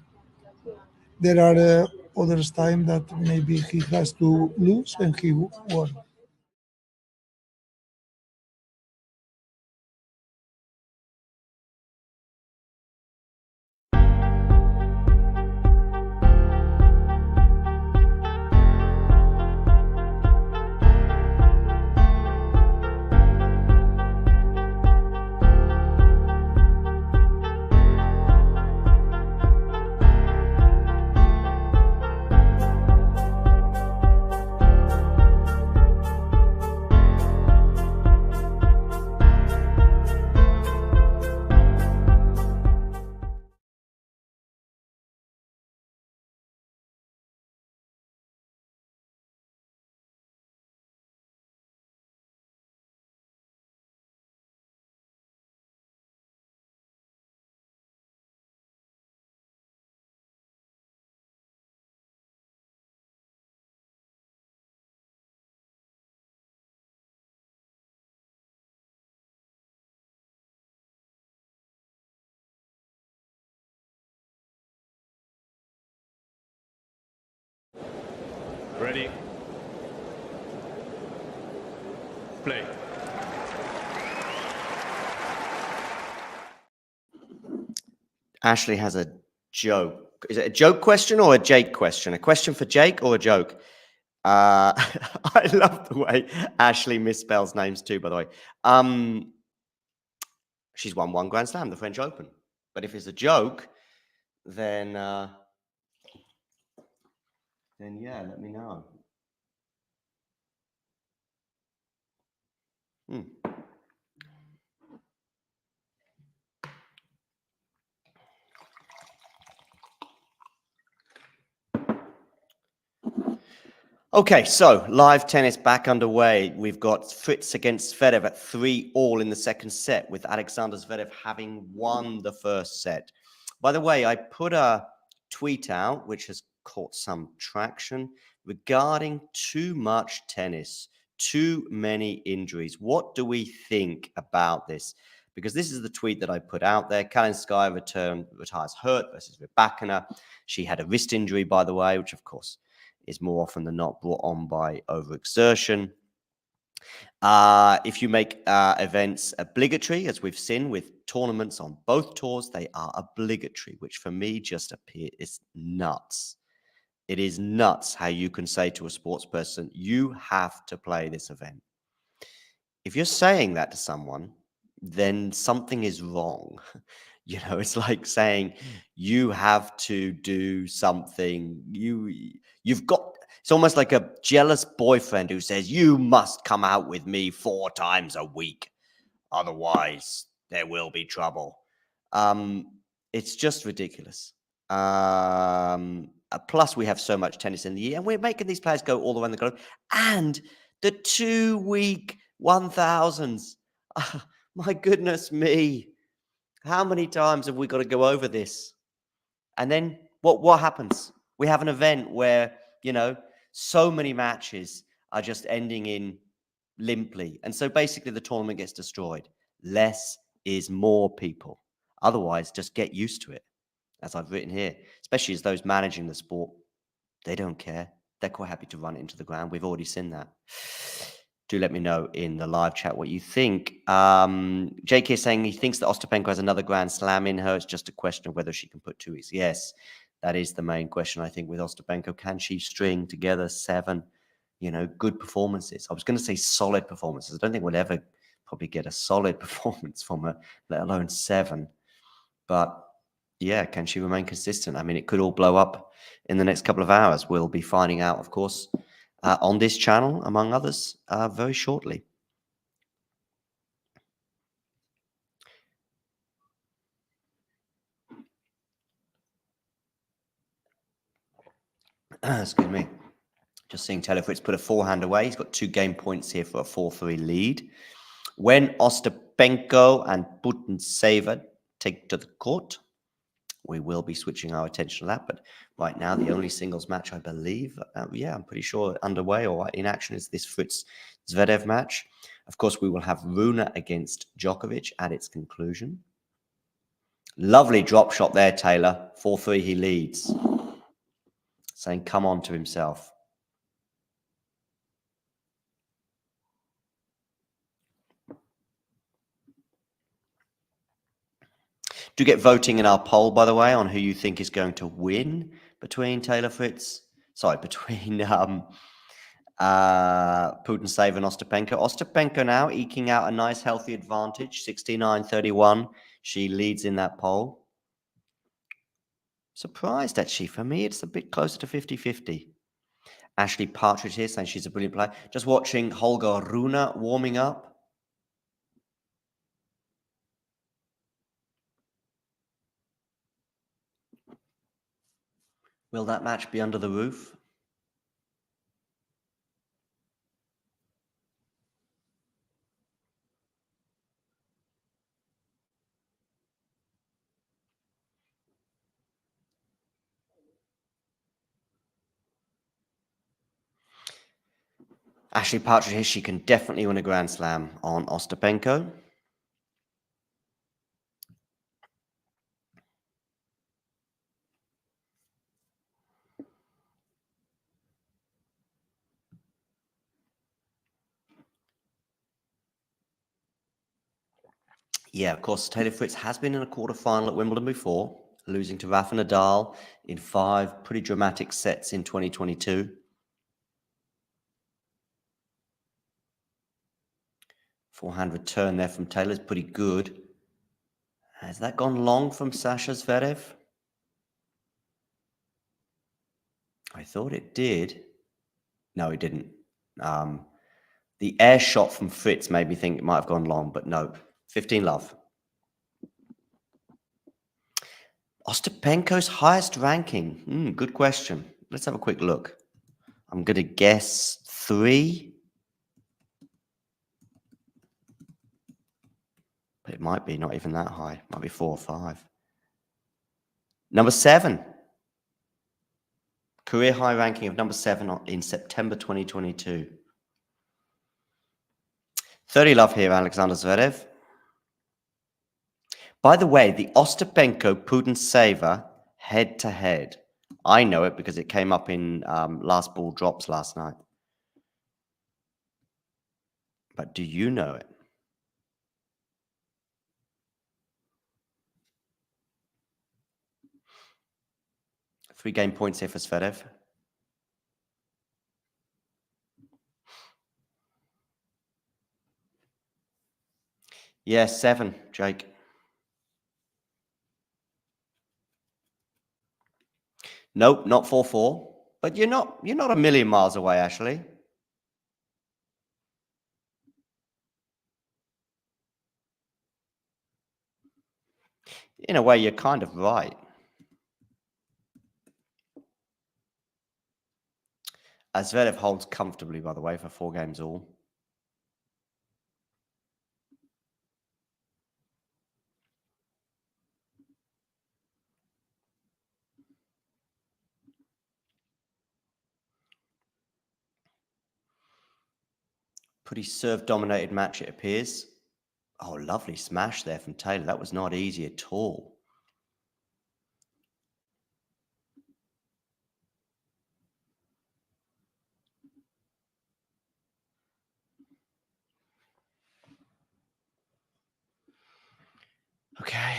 there are others time that maybe he has to lose and he won. Ready. Play. Ashley has a joke. Is it a joke question or a Jake question? A question for Jake or a joke? I love the way Ashley misspells names too, by the way. She's won 1 Grand Slam, the French Open. But if it's a joke, then yeah, let me know. Okay, so live tennis back underway. We've got Fritz against Zverev at 3-all in the second set, with Alexander Zverev having won the first set. By the way, I put a tweet out, which has caught some traction, regarding too much tennis, too many injuries. What do we think about this? Because this is the tweet that I put out there. Kalinskaya retires hurt versus Rybakina. She had a wrist injury, by the way, which of course is more often than not brought on by overexertion. If you make events obligatory, as we've seen with tournaments on both tours, they are obligatory, which for me just is nuts. It is nuts how you can say to a sports person, you have to play this event. If you're saying that to someone, then something is wrong. You know, it's like saying you have to do something. You've got, it's almost like a jealous boyfriend who says, you must come out with me 4 times a week. Otherwise, there will be trouble. It's just ridiculous. Plus, we have so much tennis in the year, and we're making these players go all around the globe. And the 2-week 1000s. My goodness me. How many times have we got to go over this? And then what happens? We have an event where, you know, so many matches are just ending in limply. And so basically the tournament gets destroyed. Less is more, people. Otherwise, just get used to it, as I've written here, especially as those managing the sport. They don't care. They're quite happy to run it into the ground. We've already seen that. Do let me know in the live chat what you think. JK is saying he thinks that Ostapenko has another Grand Slam in her. It's just a question of whether she can put 2 weeks. Yes, that is the main question, I think, with Ostapenko. Can she string together 7, you know, good performances? I was going to say solid performances. I don't think we'll ever probably get a solid performance from her, let alone 7. But Yeah, can she remain consistent? I mean, it could all blow up in the next couple of hours. We'll be finding out, of course, on this channel, among others, very shortly. Excuse me. Just seeing Taylor Fritz put a forehand away. He's got 2 game points here for a 4-3 lead. When Ostapenko and Putintseva take to the court, we will be switching our attention to that. But right now, the only singles match, I believe, I'm pretty sure underway or in action is this Fritz-Zverev match. Of course, we will have Rune against Djokovic at its conclusion. Lovely drop shot there, Taylor. 4-3, he leads. Saying come on to himself. Do get voting in our poll, by the way, on who you think is going to win between between Putintseva and Ostapenko. Ostapenko now eking out a nice healthy advantage, 69-31. She leads in that poll. Surprised, actually. For me, it's a bit closer to 50-50. Ashley Partridge here saying she's a brilliant player. Just watching Holger Rune warming up. Will that match be under the roof? Ashley Partridge here, she can definitely win a Grand Slam on Ostapenko. Yeah, of course, Taylor Fritz has been in a quarterfinal at Wimbledon before, losing to Rafa Nadal in 5 pretty dramatic sets in 2022. Forehand return there from Taylor is pretty good. Has that gone long from Sasha Zverev? I thought it did. No, it didn't. The air shot from Fritz made me think it might have gone long, but no. 15-love. Ostapenko's highest ranking? Good question. Let's have a quick look. I'm going to guess 3. But it might be not even that high. It might be 4 or 5. Number 7. Career high ranking of number 7 in September 2022. 30-love here, Alexander Zverev. By the way, the Ostapenko-Putintseva head-to-head. I know it because it came up in last ball drops last night. But do you know it? Three game points here for Zverev. Yes, 7, Jake. Nope, not 4-4. But you're not a million miles away, Ashley. In a way, you're kind of right. Zverev holds comfortably, by the way, for 4 games all. Pretty serve-dominated match, it appears. Oh, lovely smash there from Taylor. That was not easy at all. Okay.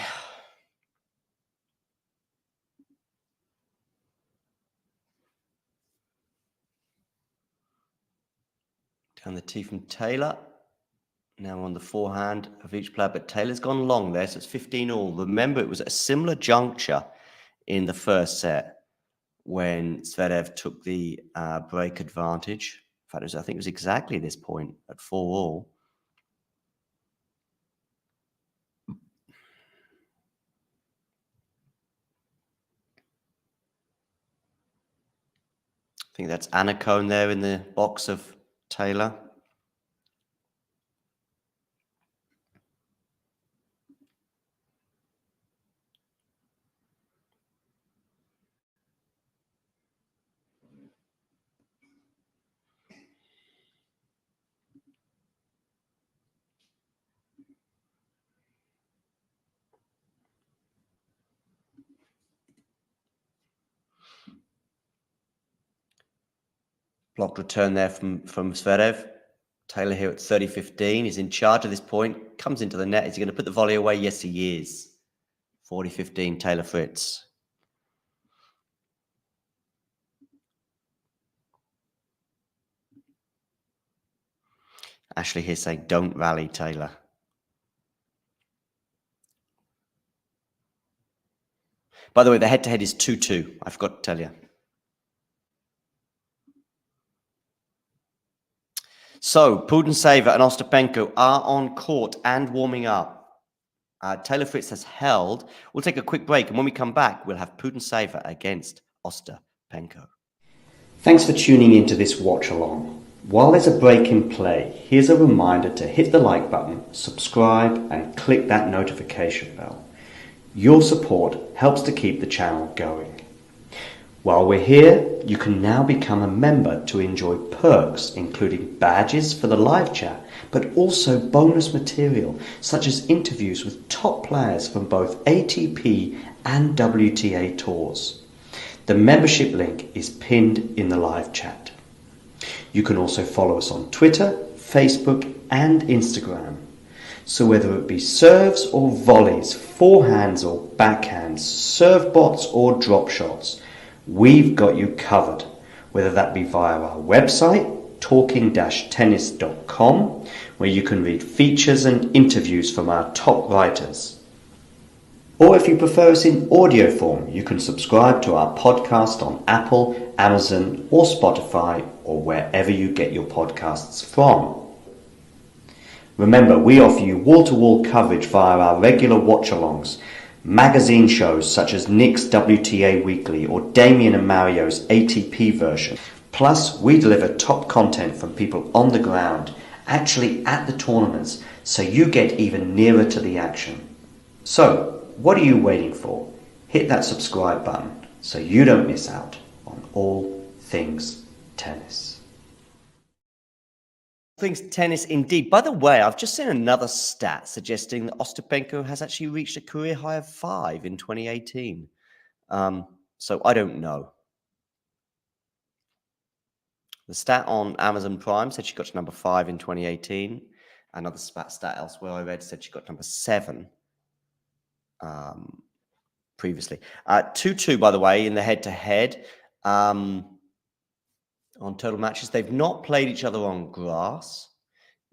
Down the tee from Taylor. Now on the forehand of each player, but Taylor's gone long there, so it's 15 all. Remember, it was at a similar juncture in the first set when Zverev took the break advantage. In fact, I think it was exactly this point at 4 all. I think that's Anna Cohn there in the box of Taylor. Blocked return there from Zverev. Taylor here at 30-15. He's in charge at this point. Comes into the net. Is he going to put the volley away? Yes, he is. 40-15, Taylor Fritz. Ashley here saying, don't rally, Taylor. By the way, the head-to-head is 2-2. I forgot to tell you. So, Putintseva and Ostapenko are on court and warming up. Taylor Fritz has held. We'll take a quick break, and when we come back, we'll have Putintseva against Ostapenko. Thanks for tuning into this watch-along. While there's a break in play, here's a reminder to hit the like button, subscribe, and click that notification bell. Your support helps to keep the channel going. While we're here, you can now become a member to enjoy perks, including badges for the live chat, but also bonus material, such as interviews with top players from both ATP and WTA tours. The membership link is pinned in the live chat. You can also follow us on Twitter, Facebook, and Instagram. So whether it be serves or volleys, forehands or backhands, serve bots or drop shots, we've got you covered, whether that be via our website, talking-tennis.com, where you can read features and interviews from our top writers. Or if you prefer us in audio form, you can subscribe to our podcast on Apple, Amazon, or Spotify, or wherever you get your podcasts from. Remember, we offer you wall-to-wall coverage via our regular watch-alongs, magazine shows such as Nick's WTA Weekly or Damien and Mario's ATP version. Plus, we deliver top content from people on the ground, actually at the tournaments, so you get even nearer to the action. So, what are you waiting for? Hit that subscribe button so you don't miss out on all things tennis. Things tennis indeed. By the way, I've just seen another stat suggesting that Ostapenko has actually reached a career high of 5 in 2018. So I don't know. The stat on Amazon Prime said she got to number 5 in 2018. Another stat elsewhere I read said she got number 7 previously. 2-2, by the way, in the head-to-head. On total matches. They've not played each other on grass.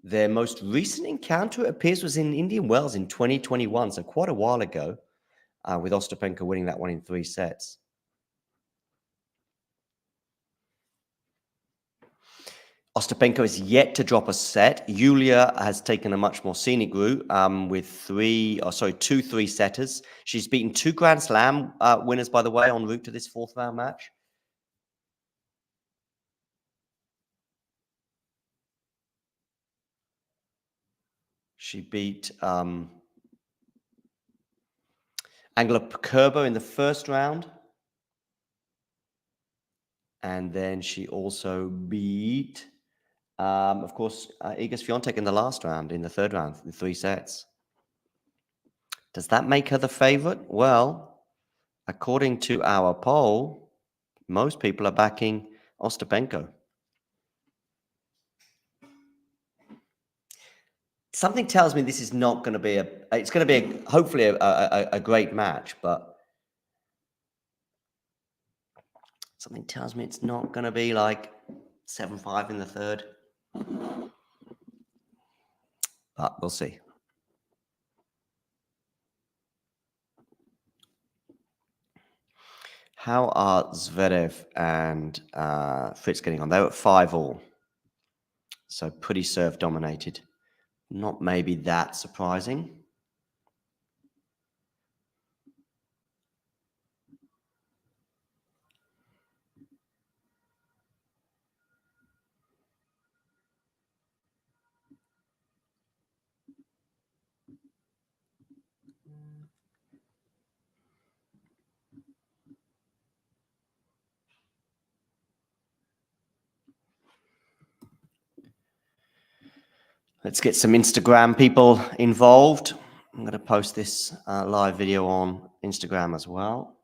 Their most recent encounter, it appears, was in Indian Wells in 2021, so quite a while ago, with Ostapenko winning that one in 3 sets. Ostapenko is yet to drop a set. Yulia has taken a much more scenic route with 2 3-setters. She's beaten 2 Grand Slam winners, by the way, en route to this 4th round match. She beat Angela Kerber in the first round. And then she also beat, of course, Iga Swiatek in the last round, in the 3rd round, in 3 sets. Does that make her the favorite? Well, according to our poll, most people are backing Ostapenko. Something tells me this is not going to be it's going to be hopefully a great match, but something tells me it's not going to be like 7-5 in the 3rd. But we'll see. How are Zverev and Fritz getting on? They were at 5-all. So pretty serve dominated. Not maybe that surprising. Let's get some Instagram people involved. I'm going to post this live video on Instagram as well.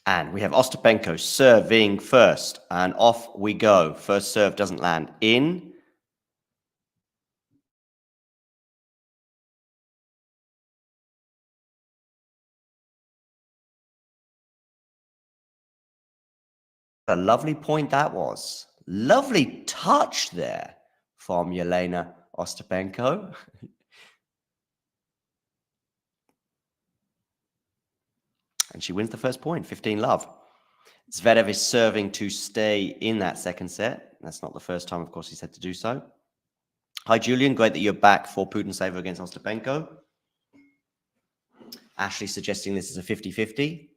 And we have Ostapenko serving first. And off we go. First serve doesn't land in. A lovely point that was. Lovely touch there from Jelena Ostapenko. And she wins the first point, 15-love. Zverev is serving to stay in that second set. That's not the first time, of course, he's had to do so. Hi, Julian. Great that you're back for Putintseva against Ostapenko. Ashley suggesting this is a 50-50.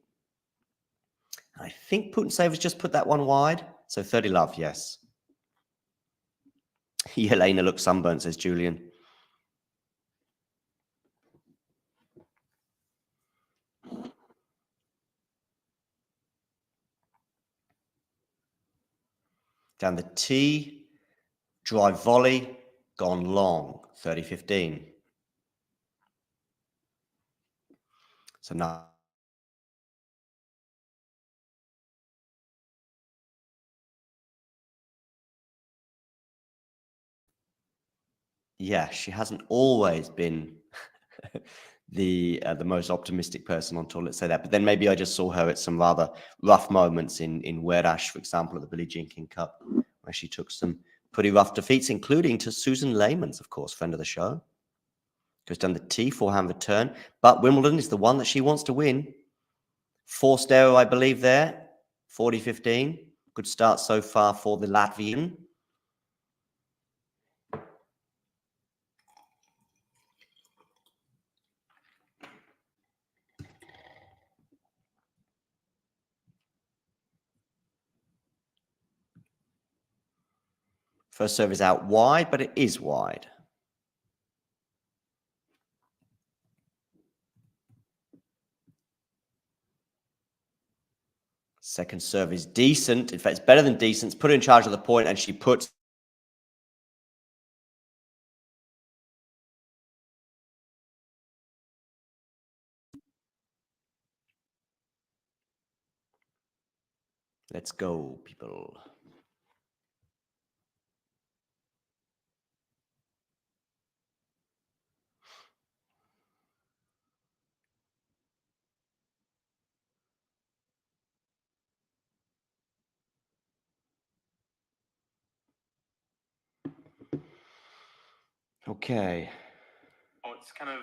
I think Putintseva's just put that one wide. So 30-love, yes. Jelena looks sunburnt, says Julian. Down the tee, drive volley, gone long, 30-15. So now, yeah, she hasn't always been the most optimistic person on tour, let's say that. But then maybe I just saw her at some rather rough moments in Werash, for example, at the Billie Jean King Cup, where she took some pretty rough defeats, including to Susan Lehmans, of course, friend of the show. Goes down the tee, forehand return. But Wimbledon is the one that she wants to win. Forced error, I believe, there. 40-15. Good start so far for the Latvian. First serve is out wide, but it is wide. Second serve is decent. In fact, it's better than decent. It's put her in charge of the point, and she puts let's go, people. Okay. Oh, it's kind of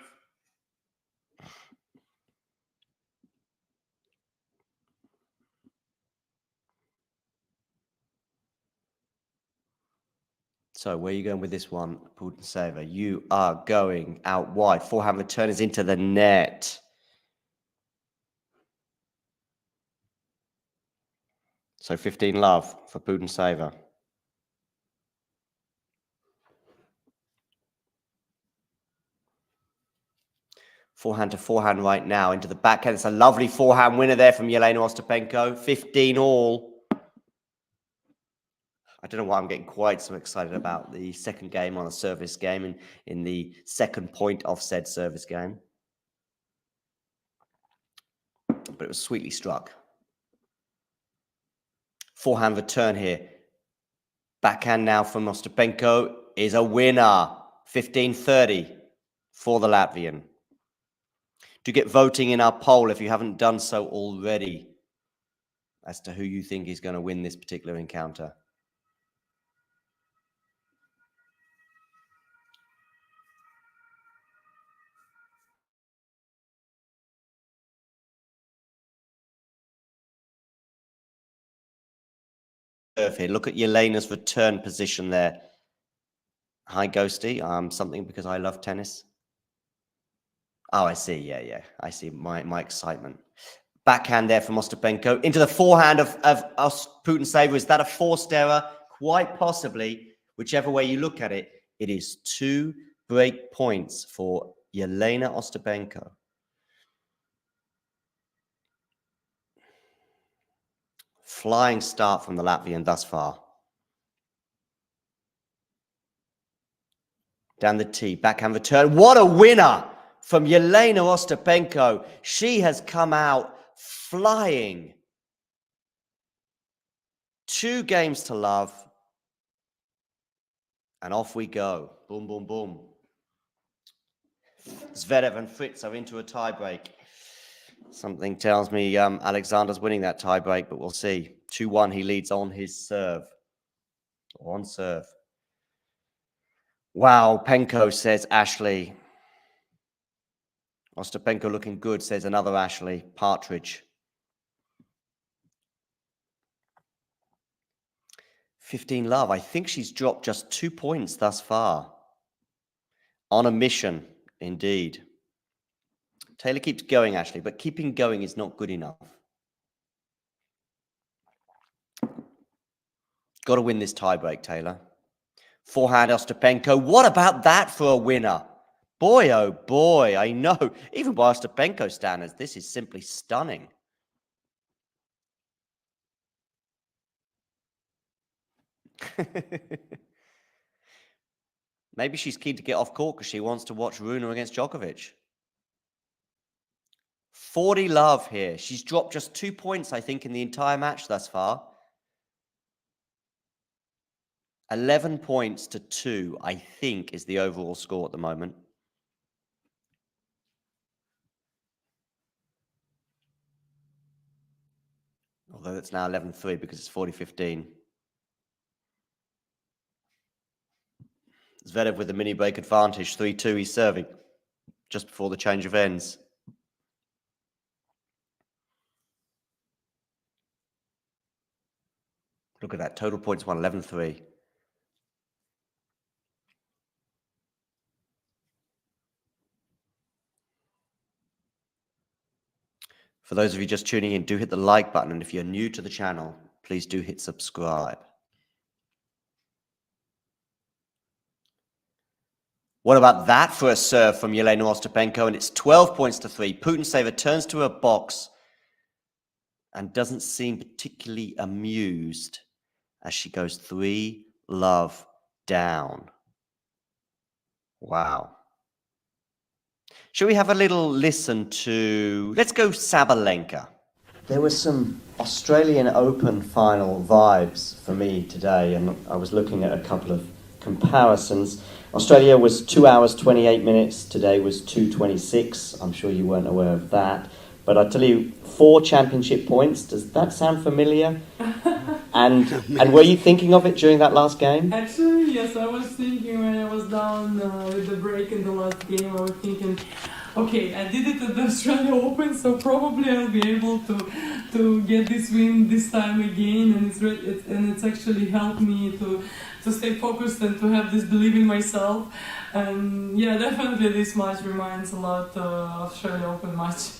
So where are you going with this one, Putintseva? You are going out wide. Forehand return is into the net. So 15-love for Putintseva. Forehand to forehand right now into the backhand. It's a lovely forehand winner there from Jelena Ostapenko. 15-all. I don't know why I'm getting quite so excited about the second game on a service game and in the second point of said service game. But it was sweetly struck. Forehand return here. Backhand now from Ostapenko is a winner. 15-30 for the Latvian. Do get voting in our poll if you haven't done so already as to who you think is going to win this particular encounter. Here. Look at Jelena's return position there. Hi, Ghosty. Something because I love tennis. Oh, I see. Yeah. I see my excitement. Backhand there from Ostapenko into the forehand of Putintseva. Is that a forced error? Quite possibly. Whichever way you look at it, it is 2 break points for Jelena Ostapenko. Flying start from the Latvian thus far. Down the tee, backhand return. What a winner from Jelena Ostapenko. She has come out flying. 2 games to love. And off we go. Boom, boom, boom. Zverev and Fritz are into a tiebreak. Something tells me Alexander's winning that tiebreak, but we'll see. 2-1, he leads on his serve. On serve. Wow, Penko, says Ashley. Ostapenko looking good, says another Ashley. Partridge. 15 love. I think she's dropped just 2 points thus far. On a mission, indeed. Taylor keeps going, Ashley, but keeping going is not good enough. Got to win this tiebreak, Taylor. Forehand Ostapenko. What about that for a winner? Boy, oh boy, I know. Even by Ostapenko standards, this is simply stunning. Maybe she's keen to get off court because she wants to watch Rune against Djokovic. 40 love here. She's dropped just 2 points, I think, in the entire match thus far. 11 points to 2, I think, is the overall score at the moment. Although it's now 11-3 because it's 40-15. Zverev with the mini break advantage. 3-2, he's serving just before the change of ends. Look at that. Total points won 11-3. For those of you just tuning in, do hit the like button. And if you're new to the channel, please do hit subscribe. What about that for a serve from Jelena Ostapenko? And it's 12 points to 3. Putintseva turns to her box and doesn't seem particularly amused as she goes 3 love down. Wow. Shall we have a little listen to... Let's go Sabalenka. There were some Australian Open final vibes for me today, and I was looking at a couple of comparisons. Australia was 2 hours, 28 minutes. Today was 2:26. I'm sure you weren't aware of that. But I tell you, 4 championship points. Does that sound familiar? And were you thinking of it during that last game? Actually, yes, I was thinking when I was down with the break in the last game, I was thinking, okay, I did it at the Australia Open, so probably I'll be able to get this win this time again, and it's actually helped me to stay focused and to have this belief in myself. And yeah, definitely this match reminds a lot of Australia Open match.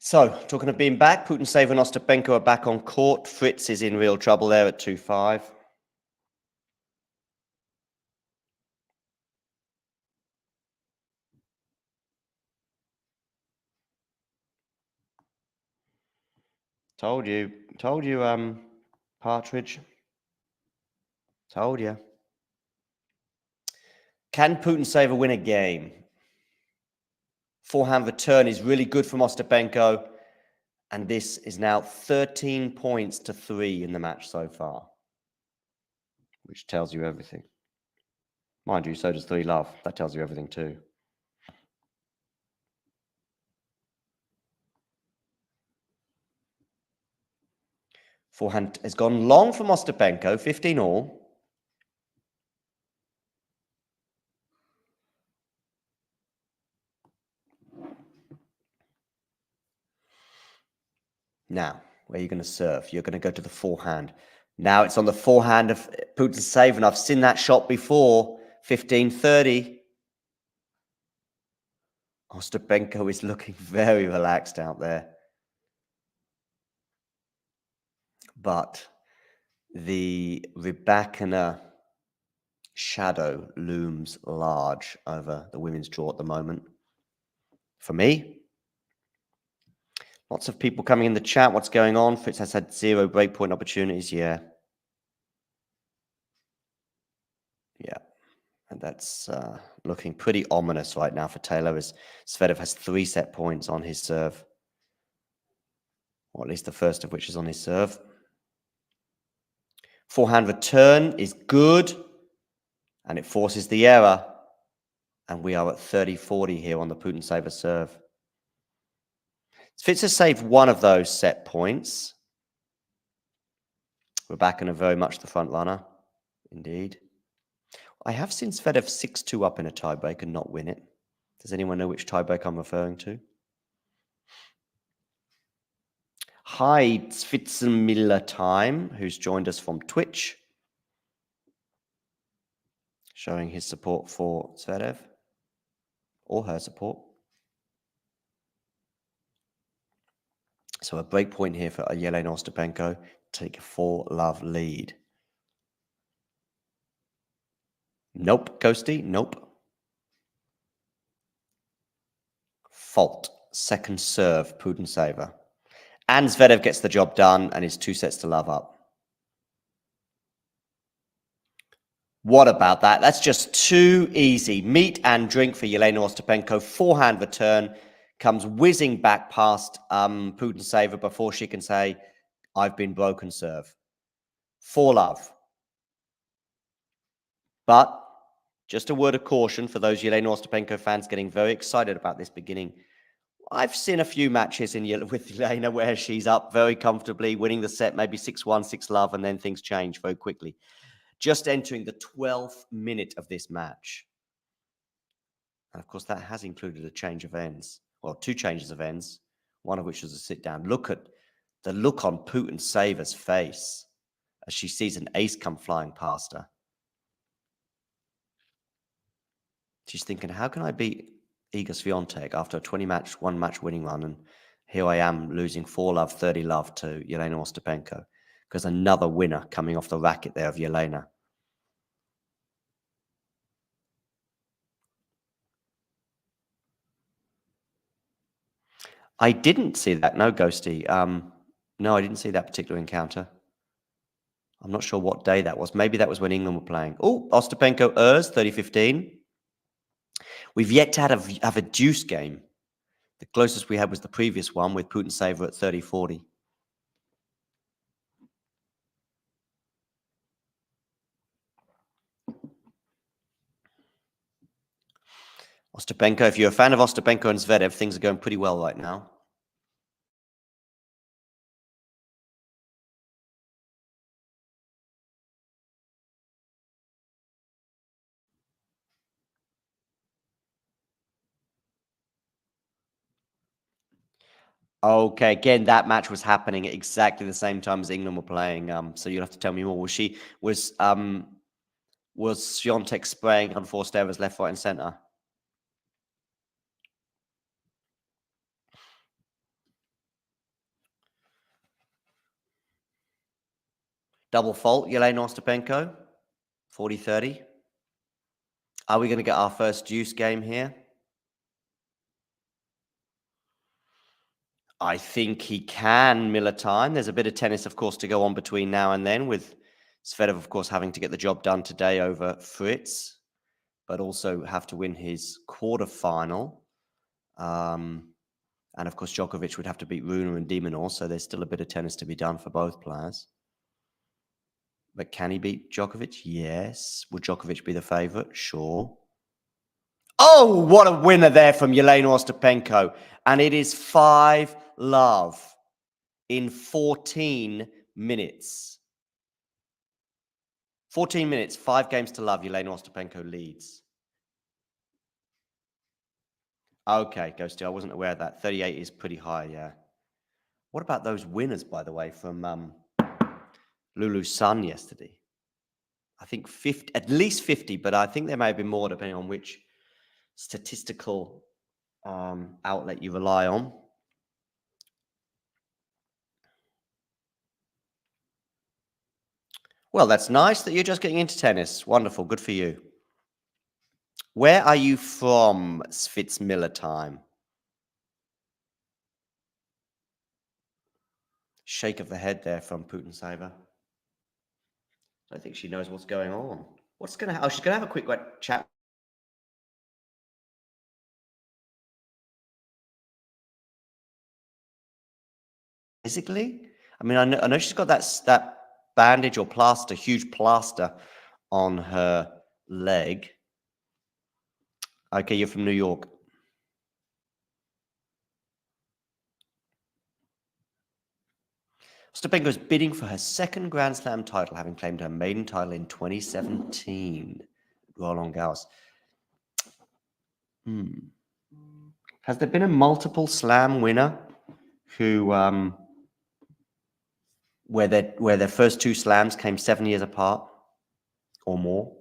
So, talking of being back, Putintseva and Ostapenko are back on court. Fritz is in real trouble there at 2-5. Told you, Partridge. Told you. Can Putintseva win a game? Forehand return is really good from Ostapenko. And this is now 13 points to 3 in the match so far, which tells you everything. Mind you, so does 3-love. That tells you everything too. Forehand has gone long from Ostapenko, 15-all. Now, where are you going to serve? You're going to go to the forehand. Now it's on the forehand of Putintseva, and I've seen that shot before, 15-30. Ostapenko is looking very relaxed out there. But the Rybakina shadow looms large over the women's draw at the moment. For me, lots of people coming in the chat. What's going on? Fritz has had 0 breakpoint opportunities. Yeah. Yeah. And that's looking pretty ominous right now for Taylor, as Zverev has 3 set points on his serve. Or at least the first of which is on his serve. Forehand return is good. And it forces the error. And we are at 30-40 here on the Putintseva serve. Fitz has saved one of those set points. We're back in a very much the front runner. Indeed. I have seen Zverev 6-2 up in a tiebreak and not win it. Does anyone know which tiebreak I'm referring to? Hi, Zwitzenmiller Time, who's joined us from Twitch. Showing his support for Zverev. Or her support. So a break point here for Jelena Ostapenko. Take a 4-love lead. Nope, Ghosty, nope. Fault. Second serve, Putintseva. And Zverev gets the job done and is 2 sets to love up. What about that? That's just too easy. Meat and drink for Jelena Ostapenko. Forehand return comes whizzing back past Putintseva before she can say, I've been broken serve. 4-love. But just a word of caution for those Jelena Ostapenko fans getting very excited about this beginning. I've seen a few matches with Jelena where she's up very comfortably, winning the set, maybe 6-1, 6-love, and then things change very quickly. Just entering the 12th minute of this match. And of course, that has included a change of ends. Well, 2 changes of ends, one of which was a sit down. Look at the look on Putintseva's face as she sees an ace come flying past her. She's thinking, how can I beat Iga Swiatek after a 1-match winning run? And here I am losing 4-love, 30-love to Jelena Ostapenko. Because another winner coming off the racket there of Jelena. I didn't see that. No, Ghosty. No, I didn't see that particular encounter. I'm not sure what day that was. Maybe that was when England were playing. Oh, Ostapenko Urs, 30-15. We've yet to have a deuce game. The closest we had was the previous one with Putintseva at 30-40. Ostapenko, if you're a fan of Ostapenko and Zverev, things are going pretty well right now. Okay, again, that match was happening at exactly the same time as England were playing. So you'll have to tell me more. Was Swiatek spraying unforced errors left, right, and centre? Double fault, Jelena Ostapenko, 40-30. Are we going to get our first deuce game here? I think he can, Miller time. There's a bit of tennis, of course, to go on between now and then, with Zverev, of course, having to get the job done today over Fritz, but also have to win his quarterfinal. And, of course, Djokovic would have to beat Rune and Minaur, so there's still a bit of tennis to be done for both players. But can he beat Djokovic? Yes. Would Djokovic be the favourite? Sure. Oh, what a winner there from Jelena Ostapenko. And it is 5-love in 14 minutes. 14 minutes, 5 games to love. Jelena Ostapenko leads. Okay, Ghosty, I wasn't aware of that. 38 is pretty high, yeah. What about those winners, by the way, from Lulu's son yesterday? I think 50, at least 50, but I think there may have been more depending on which statistical outlet you rely on. Well, that's nice that you're just getting into tennis. Wonderful. Good for you. Where are you from, Svitz Miller time? Shake of the head there from Putintseva. I don't think she knows what's going on. What's going to happen? Oh, she's going to have a quick chat. Physically? I mean, I know she's got that bandage or plaster, huge plaster on her leg. Okay, you're from New York. Ostapenko is bidding for her second Grand Slam title, having claimed her maiden title in 2017. Roland Garros. Has there been a multiple Slam winner who, where their first 2 Slams came 7 years apart or more?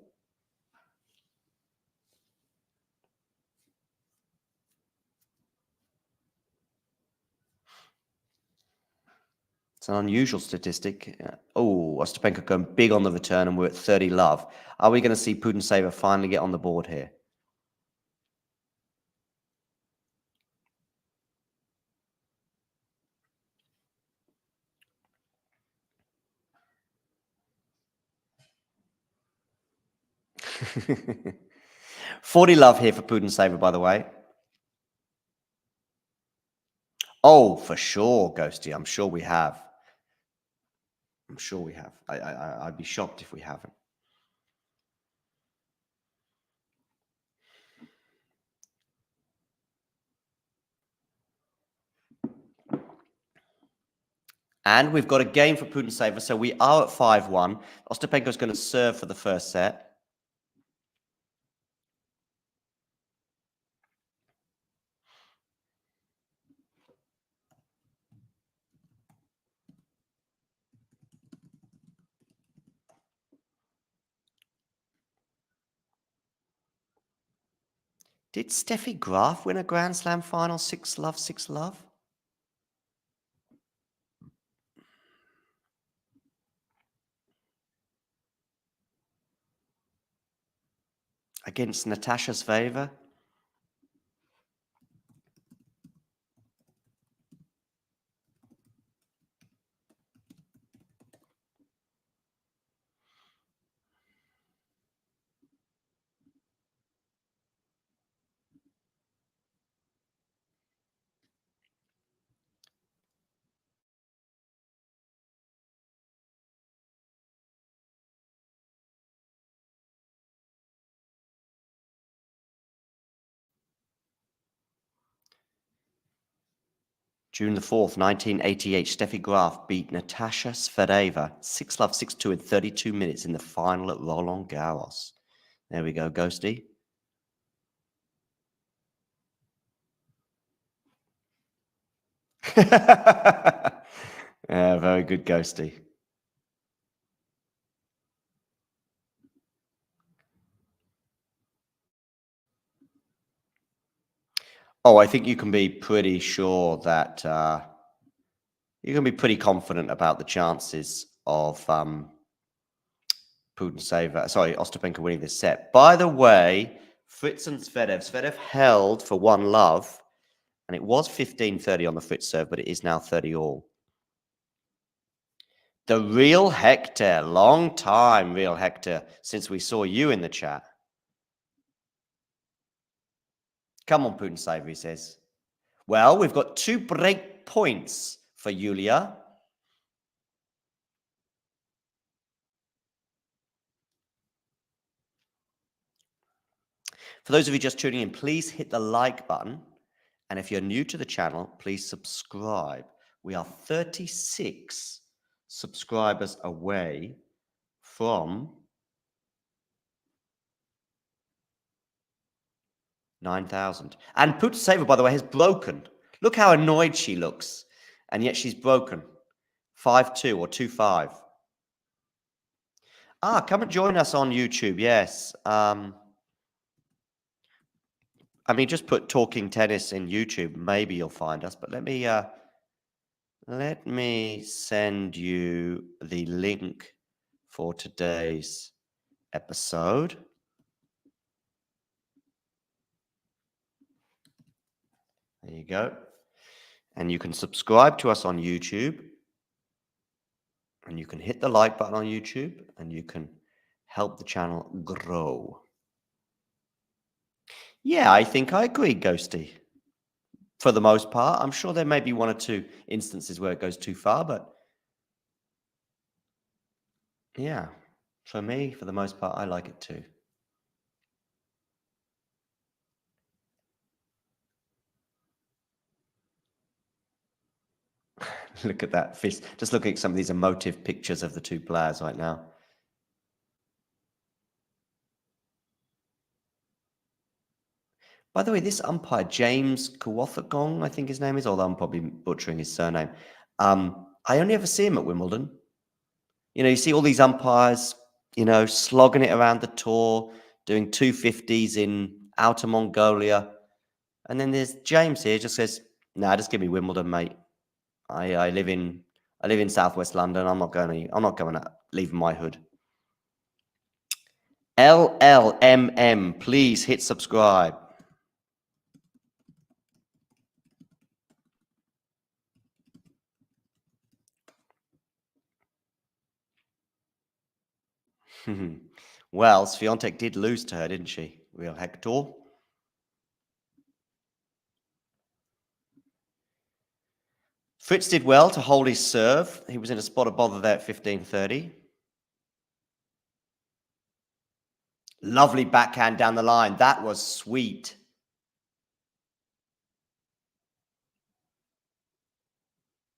It's an unusual statistic. Oh, Ostapenko going big on the return, and we're at 30 love. Are we going to see Putintseva finally get on the board here? $40 love here for Putintseva, by the way. Oh, for sure, Ghosty. I'm sure we have. I'm sure we have. I'd be shocked if we haven't. And we've got a game for Putintseva, so we are at 5-1. Ostapenko's going to serve for the first set. Did Steffi Graf win a Grand Slam final 6-love, 6-love? Against Natasha Zverev? June the 4th, 1988, Steffi Graf beat Natasha Zverev 6-love, 6-2 in 32 minutes in the final at Roland Garros. There we go, Ghosty. Yeah, very good, Ghosty. Oh, I think you can be pretty sure that you can be pretty confident about the chances of Putintseva, sorry, Ostapenko winning this set. By the way, Fritz and Zverev held for 1-love, and it was 15-30 on the Fritz serve, but it is now 30-all. The real Hector, long time, real Hector, since we saw you in the chat. Come on, Putintseva, he says. Well, we've got 2 break points for Yulia. For those of you just tuning in, please hit the like button. And if you're new to the channel, please subscribe. We are 36 subscribers away from 9,000. And Putintseva, by the way, has broken. Look how annoyed she looks. And yet she's broken. 5-2 or 2-5. Come and join us on YouTube. Yes. I mean, just put Talking Tennis in YouTube. Maybe you'll find us. But let me send you the link for today's episode. There you go. And you can subscribe to us on YouTube. And you can hit the like button on YouTube. And you can help the channel grow. Yeah, I think I agree, Ghosty. For the most part. I'm sure there may be 1 or 2 instances where it goes too far, but yeah, for me, for the most part, I like it too. Look at that fist. Just looking at some of these emotive pictures of the 2 players right now. By the way, this umpire, James Kawathagong, I think his name is, although I'm probably butchering his surname. I only ever see him at Wimbledon. You know, you see all these umpires, you know, slogging it around the tour, doing 250s in Outer Mongolia. And then there's James here, just says, nah, just give me Wimbledon, mate. I live in Southwest London. I'm not going to leave my hood. LLMM, please hit subscribe. Well, Swiatek did lose to her, didn't she? Real Hector. Fritz did well to hold his serve. He was in a spot of bother there at 15-30. Lovely backhand down the line. That was sweet.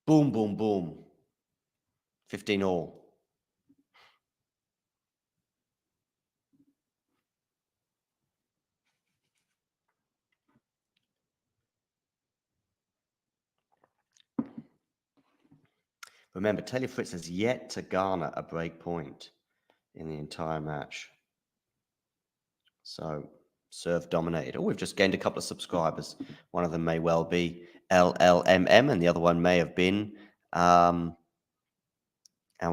Boom, boom, boom. 15-all. Remember, Taylor Fritz has yet to garner a break point in the entire match. So, serve dominated. Oh, we've just gained a couple of subscribers. One of them may well be LLMM, and the other one may have been our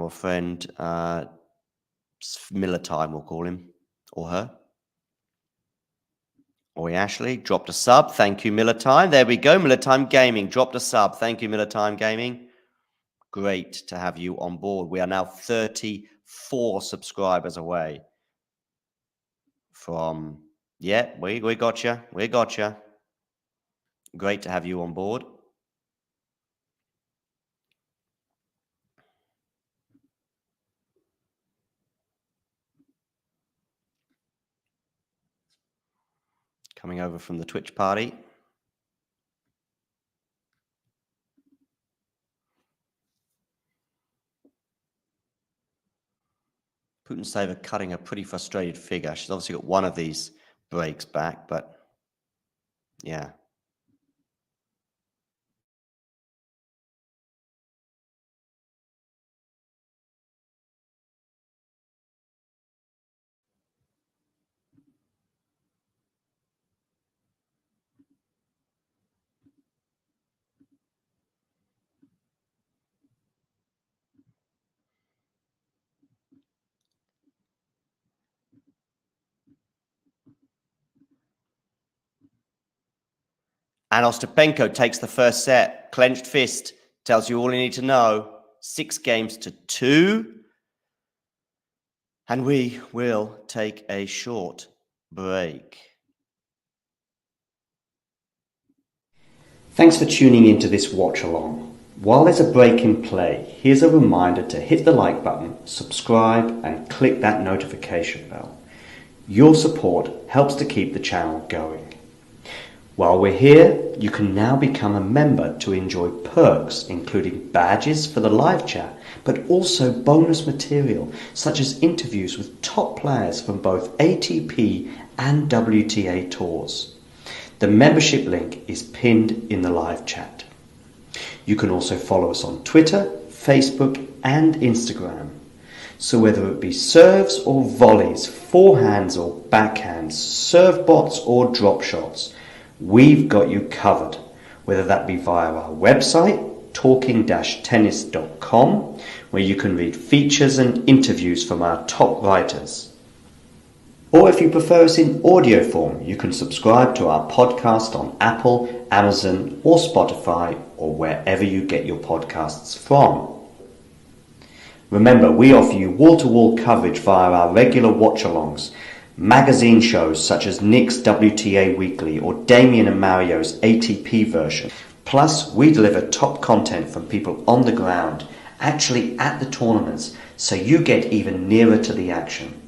friend Miller Time, we'll call him, or her. Oi, Ashley, dropped a sub. Thank you, Miller Time. There we go, Miller Time Gaming. Dropped a sub. Thank you, Miller Time Gaming. Great to have you on board. We are now 34 subscribers away from... Yeah, we got you. We got you. Great to have you on board. Coming over from the Twitch party. Putintseva cutting a pretty frustrated figure. She's obviously got one of these breaks back, but yeah. And Ostapenko takes the first set. Clenched fist tells you all you need to know. 6-2. And we will take a short break. Thanks for tuning into this watch along. While there's a break in play, here's a reminder to hit the like button, subscribe, and click that notification bell. Your support helps to keep the channel going. While we're here, you can now become a member to enjoy perks, including badges for the live chat, but also bonus material, such as interviews with top players from both ATP and WTA tours. The membership link is pinned in the live chat. You can also follow us on Twitter, Facebook, and Instagram. So whether it be serves or volleys, forehands or backhands, serve bots or drop shots, we've got you covered, whether that be via our website, talking-tennis.com, where you can read features and interviews from our top writers. Or if you prefer us in audio form, you can subscribe to our podcast on Apple, Amazon, or Spotify, or wherever you get your podcasts from. Remember, we offer you wall-to-wall coverage via our regular watch-alongs, magazine shows such as Nick's WTA Weekly or Damien and Mario's ATP version. Plus, we deliver top content from people on the ground, actually at the tournaments, so you get even nearer to the action.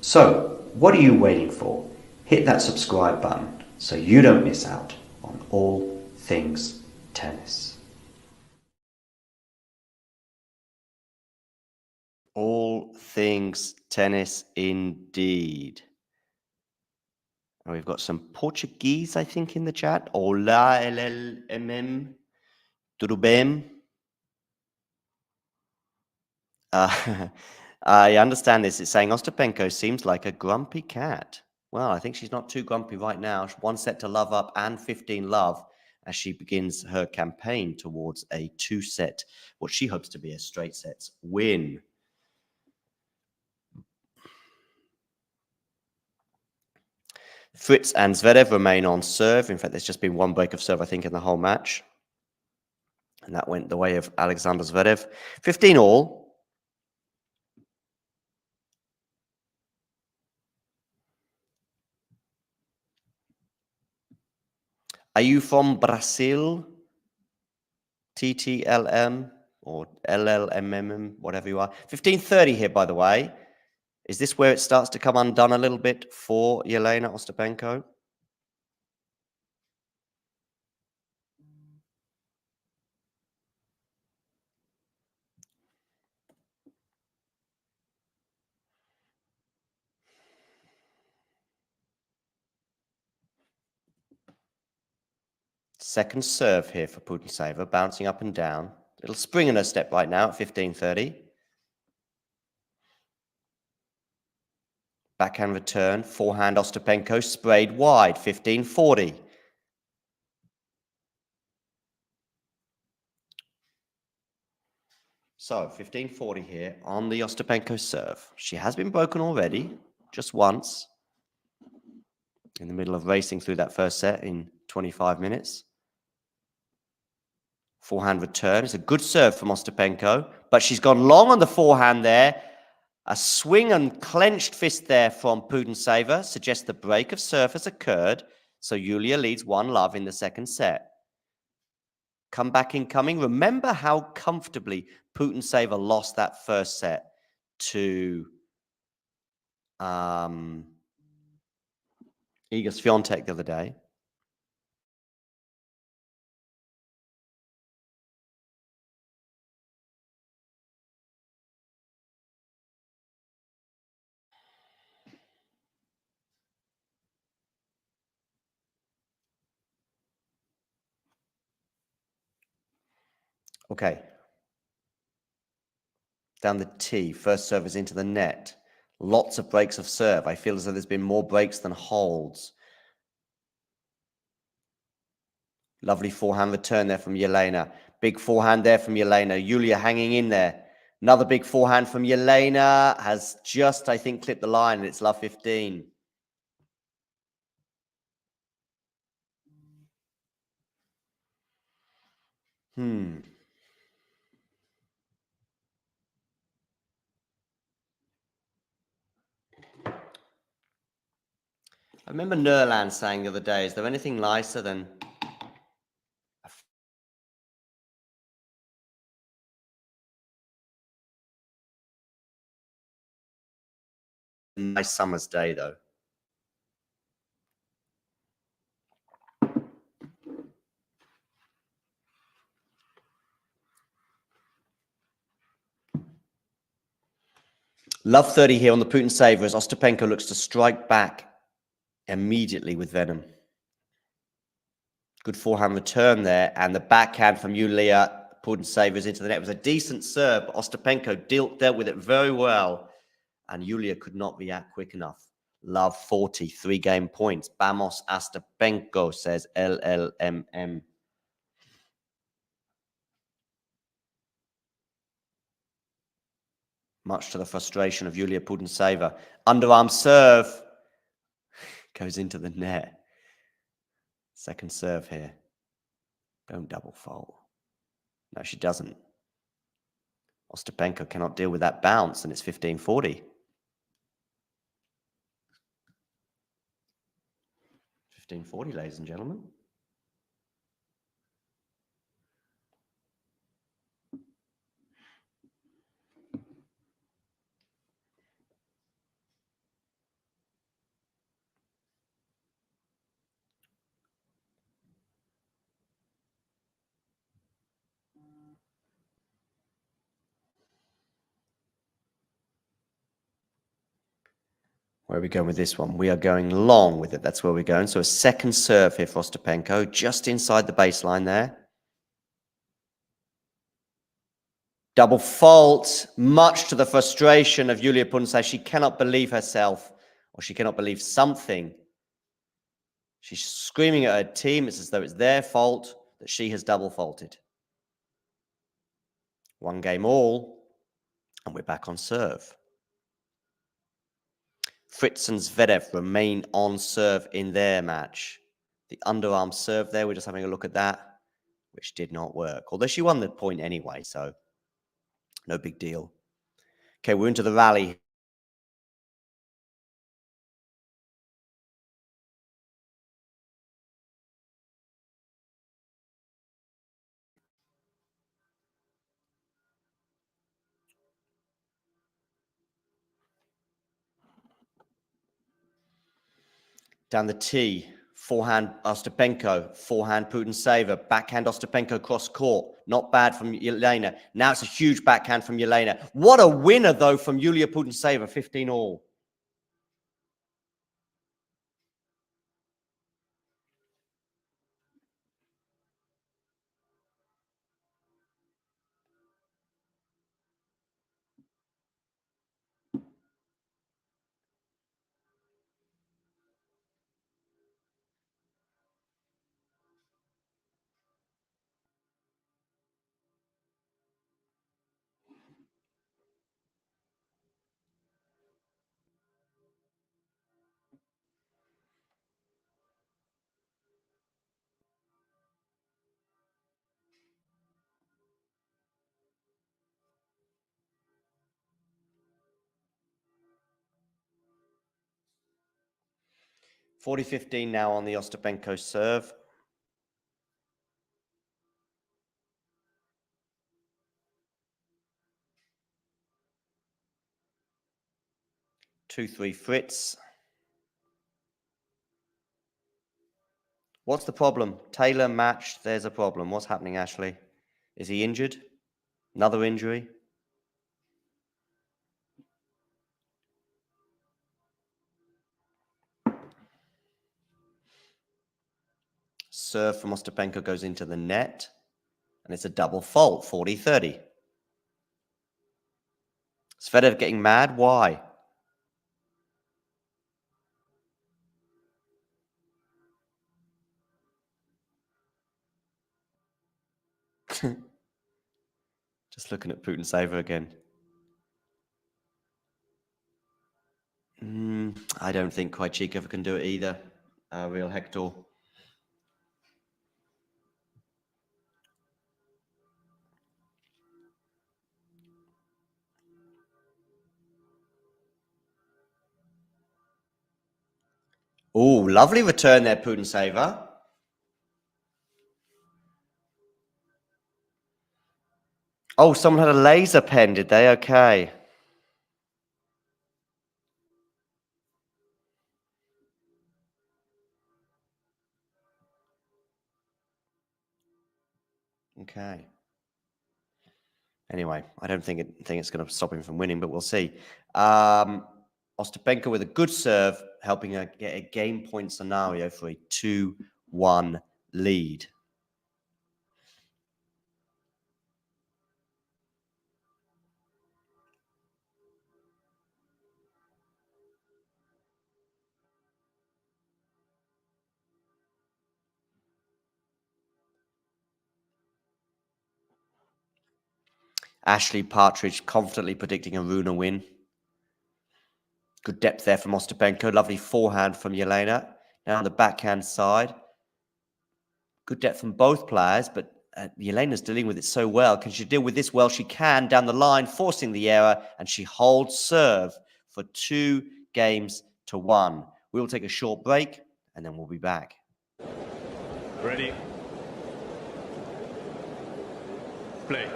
So, what are you waiting for? Hit that subscribe button so you don't miss out on all things tennis. All things tennis indeed. And we've got some Portuguese, I think, in the chat. Olá, LLMM. Tudo bem? I understand this. It's saying Ostapenko seems like a grumpy cat. Well, I think she's not too grumpy right now. 1 set to love up and 15 love as she begins her campaign towards a 2-set, what she hopes to be a straight sets win. Fritz and Zverev remain on serve. In fact, there's just been 1 break of serve, I think, in the whole match. And that went the way of Alexander Zverev. 15 all. Are you from Brazil? TTLM or LLMM, whatever you are. 15:30 here, by the way. Is this where it starts to come undone a little bit for Jelena Ostapenko? Second serve here for Putintseva, bouncing up and down. Little spring in her step right now at 15:30. Backhand return, forehand Ostapenko, sprayed wide, 15:40. So, 15:40 here on the Ostapenko serve. She has been broken already, just once, in the middle of racing through that first set in 25 minutes. Forehand return. It's a good serve from Ostapenko, but she's gone long on the forehand there. A swing and clenched fist there from Putintseva suggests the break of serve has occurred, so Yulia leads 1-love in the second set. Comeback incoming. Remember how comfortably Putintseva lost that first set to Iga Swiatek the other day. Okay. Down the tee. First serve is into the net. Lots of breaks of serve. I feel as though there's been more breaks than holds. Lovely forehand return there from Jelena. Big forehand there from Jelena. Yulia hanging in there. Another big forehand from Jelena. Has just, I think, clipped the line, and it's love 15. I remember Nerland saying the other day, is there anything nicer than a nice summer's day, though? Love 30 here on the Putintseva as Ostapenko looks to strike back immediately with venom. Good forehand return there, and the backhand from Yulia Putintseva into the net. It was a decent serve, but Ostapenko dealt with it very well, and Yulia could not react quick enough. Love 40, 3-game points. Vamos Ostapenko, says LLMM. Much to the frustration of Yulia Putintseva. Underarm serve goes into the net. Second serve here. Don't double fault. No, she doesn't. Ostapenko cannot deal with that bounce, and it's 15-40. 15-40, ladies and gentlemen. Where are we going with this one? We are going long with it. That's where we're going. So a second serve here for Ostapenko, just inside the baseline there. Double fault, much to the frustration of Yulia Putintseva. She cannot believe herself, or she cannot believe something. She's screaming at her team. It's as though it's their fault that she has double faulted. 1 game all, and we're back on serve. Fritz and Zverev remain on serve in their match. The underarm serve there, we're just having a look at that, which did not work. Although she won the point anyway, so no big deal. Okay, we're into the rally. Down the tee, forehand Ostapenko, forehand Putintseva, backhand Ostapenko cross court. Not bad from Jelena. Now it's a huge backhand from Jelena. What a winner, though, from Yulia Putintseva, 15-all. (40-15) now on the Ostapenko serve. Two, 3 Fritz. What's the problem? Taylor matched. There's a problem. What's happening, Ashley? Is he injured? Another injury? Serve from Ostapenko goes into the net. And it's a double fault, 40-30. Zverev getting mad? Why? Just looking at Putintseva again. I don't think Krejcikova can do it either, real Hector. Oh, lovely return there, Putintseva. Oh, someone had a laser pen, did they? Okay. Okay. Anyway, I don't think it's going to stop him from winning, but we'll see. Ostapenko with a good serve, helping her get a game point scenario for a 2-1 lead. Ashley Partridge confidently predicting a Runa win. Good depth there from Ostapenko. Lovely forehand from Jelena. Now on the backhand side. Good depth from both players, but Jelena's dealing with it so well. Can she deal with this well? She can, down the line, forcing the error, and she holds serve for 2-1. We will take a short break, and then we'll be back. Ready. Play.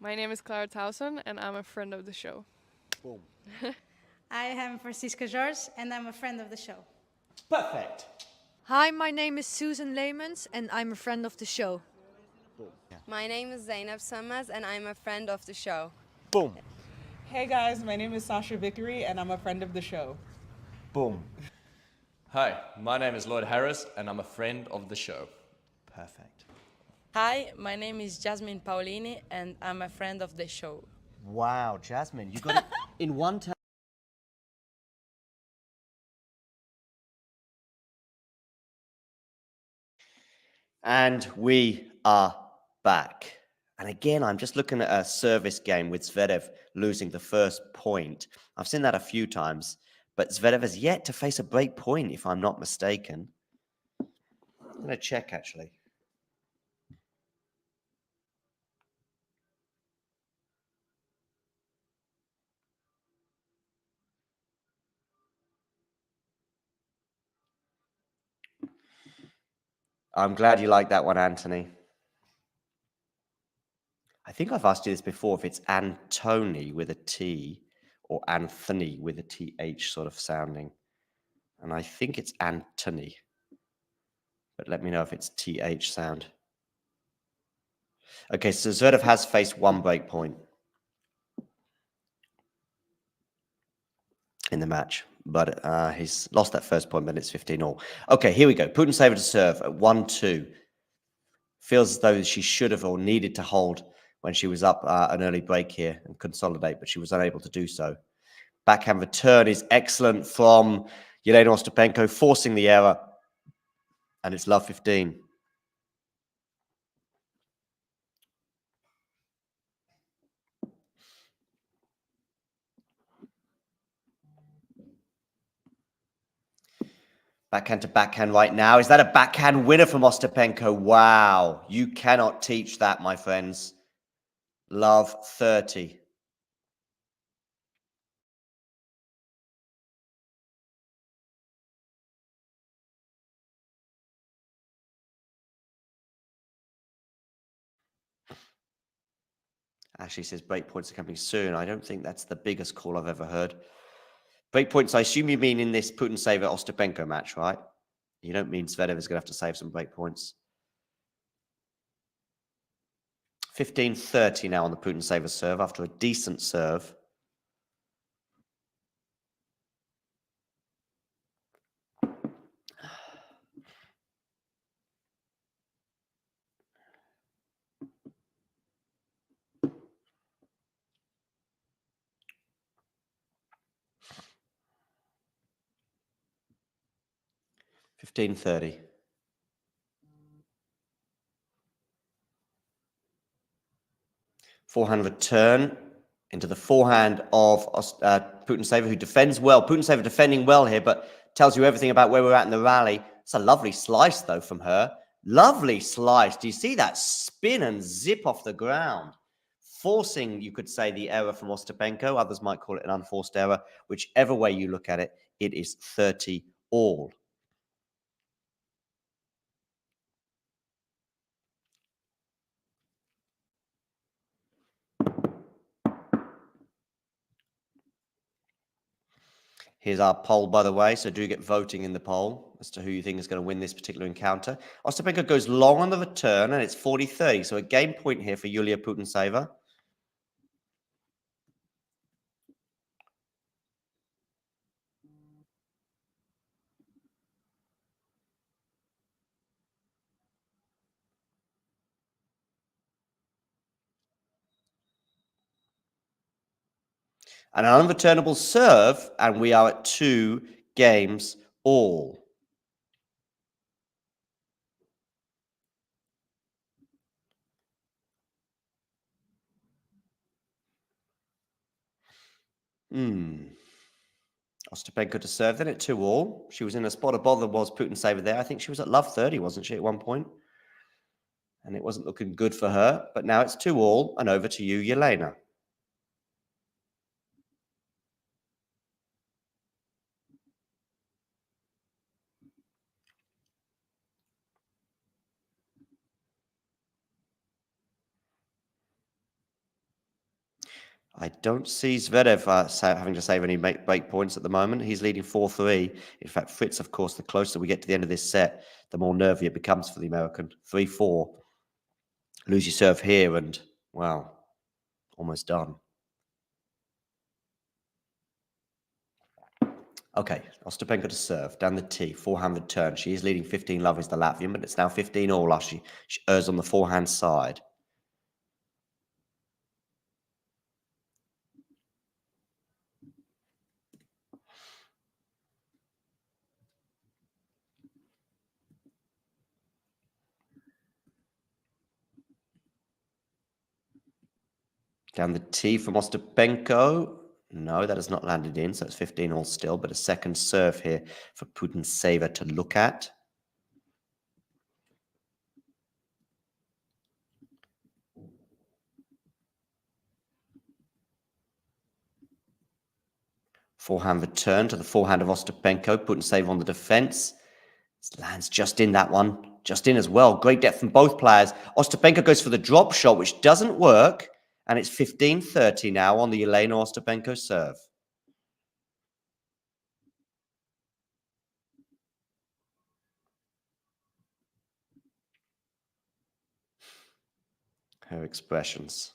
My name is Clara Towson, and I'm a friend of the show. Boom. I am Francisca George, and I'm a friend of the show. Perfect. Hi, my name is Susan Leymans, and I'm a friend of the show. My name is Zainab Samaz, and I'm a friend of the show. Boom. Hey guys, my name is Sasha Vickery, and I'm a friend of the show. Boom. Hi, my name is Lloyd Harris, and I'm a friend of the show. Perfect. Hi, my name is Jasmine Paolini, and I'm a friend of the show. Wow, Jasmine, you got it in one time. And we are back. And again, I'm just looking at a service game with Zverev losing the first point. I've seen that a few times, but Zverev has yet to face a break point, if I'm not mistaken. I'm going to check, actually. I'm glad you like that one, Anthony. I think I've asked you this before, if it's Antony with a T or Anthony with a TH sort of sounding. And I think it's Anthony. But let me know if it's TH sound. Okay, so Zverev has faced one break point in the match. But he's lost that first point, but it's 15-all. Okay, here we go. Putintseva to serve at 1-2. Feels as though she should have or needed to hold when she was up an early break here and consolidate, but she was unable to do so. Backhand return is excellent from Jelena Ostapenko, forcing the error. And it's love 15. Backhand to backhand right now. Is that a backhand winner from Ostapenko? Wow. You cannot teach that, my friends. Love 30. Ashley says break points are coming soon. I don't think that's the biggest call I've ever heard. Break points, I assume you mean in this Putintseva-Ostapenko match, right? You don't mean Zverev is going to have to save some break points. 15-30 now on the Putintseva serve after a decent serve. $15.30. Forehand return into the forehand of Putintseva, who defends well. Putintseva defending well here, but tells you everything about where we're at in the rally. It's a lovely slice, though, from her. Lovely slice. Do you see that spin and zip off the ground? forcing, you could say, the error from Ostapenko. Others might call it an unforced error. Whichever way you look at it, it is 30 all. Here's our poll, by the way, so do get voting in the poll as to who you think is going to win this particular encounter. Ostapenko goes long on the return, and it's 40-30, so a game point here for Yulia Putintseva. And an unreturnable serve, and we are at 2 games all. Ostapenko to serve then at 2 all. She was in a spot of bother, was Putintseva there. I think she was at love 30, wasn't she, at one point? And it wasn't looking good for her. But now it's 2 all, and over to you, Jelena. I don't see Zverev having to save any break points at the moment. He's leading 4-3. In fact, Fritz, of course, the closer we get to the end of this set, the more nervy it becomes for the American. 3-4. Lose your serve here and, wow, almost done. Okay, Ostapenko to serve, down the tee, forehand return. She is leading 15-love is the Latvian, but it's now 15-all as she errs on the forehand side. Down the tee from Ostapenko. No, that has not landed in, so it's 15-all still, but a second serve here for Putintseva to look at. Forehand return to the forehand of Ostapenko. Putintseva on the defense. This lands just in that one. Just in as well. Great depth from both players. Ostapenko goes for the drop shot, which doesn't work. And it's 15-30 now on the Jelena Ostapenko serve. Her expressions.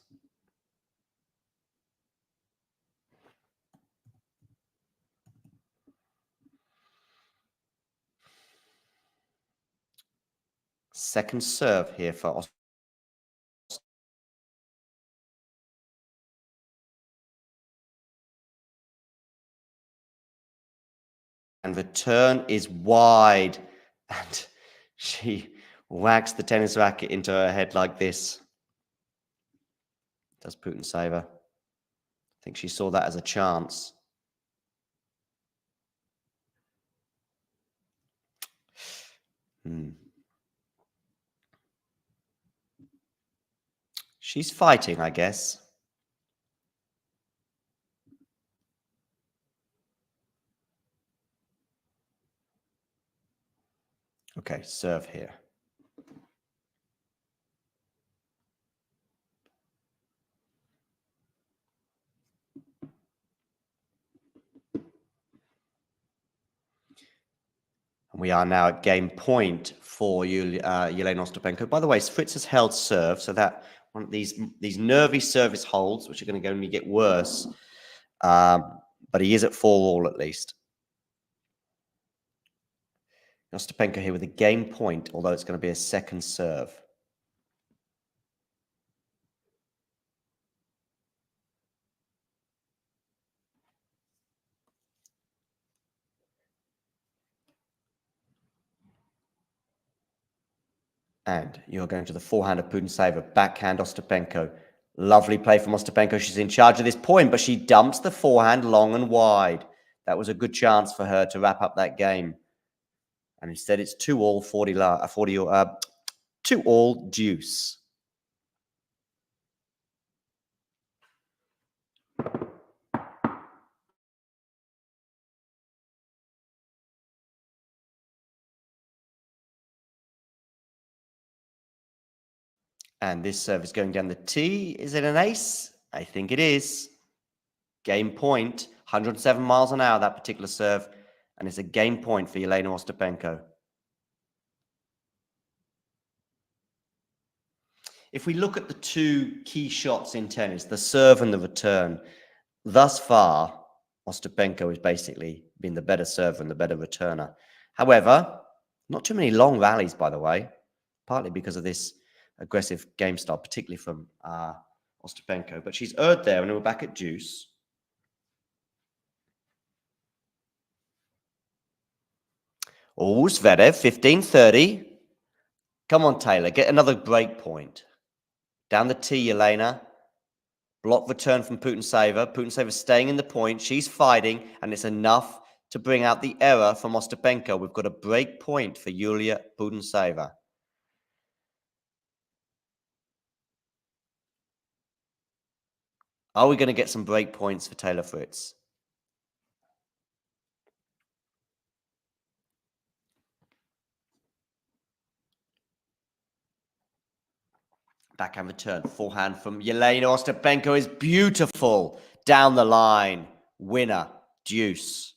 Second serve here for Ostapenko. And the turn is wide. And she whacks the tennis racket into her head like this. Does Putintseva. I think she saw that as a chance. She's fighting, I guess. Okay, serve here. We are now at game point for Jelena Ostapenko. By the way, Fritz has held serve, so that one of these nervy service holds, which are going to only get worse. But he is at 4-all at least. Ostapenko here with a game point, although it's going to be a second serve. And you're going to the forehand of Putintseva, backhand Ostapenko. Lovely play from Ostapenko. She's in charge of this point, but she dumps the forehand long and wide. That was a good chance for her to wrap up that game. And instead, it's 2-all, 2-all deuce. And this serve is going down the tee. Is it an ace? I think it is. Game point. 107 miles an hour, that particular serve. And it's a game point for Jelena Ostapenko. If we look at the two key shots in tennis, the serve and the return, thus far, Ostapenko has basically been the better server and the better returner. However, not too many long rallies, by the way, partly because of this aggressive game style, particularly from Ostapenko. But she's erred there, and we're back at deuce. Oh, Zverev, 15-30. Come on, Taylor, get another break point. Down the tee, Jelena. Block return from Putintseva. Putintseva staying in the point. She's fighting, and it's enough to bring out the error from Ostapenko. We've got a break point for Yulia Putintseva. Are we going to get some break points for Taylor Fritz? Backhand return. Forehand from Jelena Ostapenko is beautiful. Down the line. Winner. Deuce.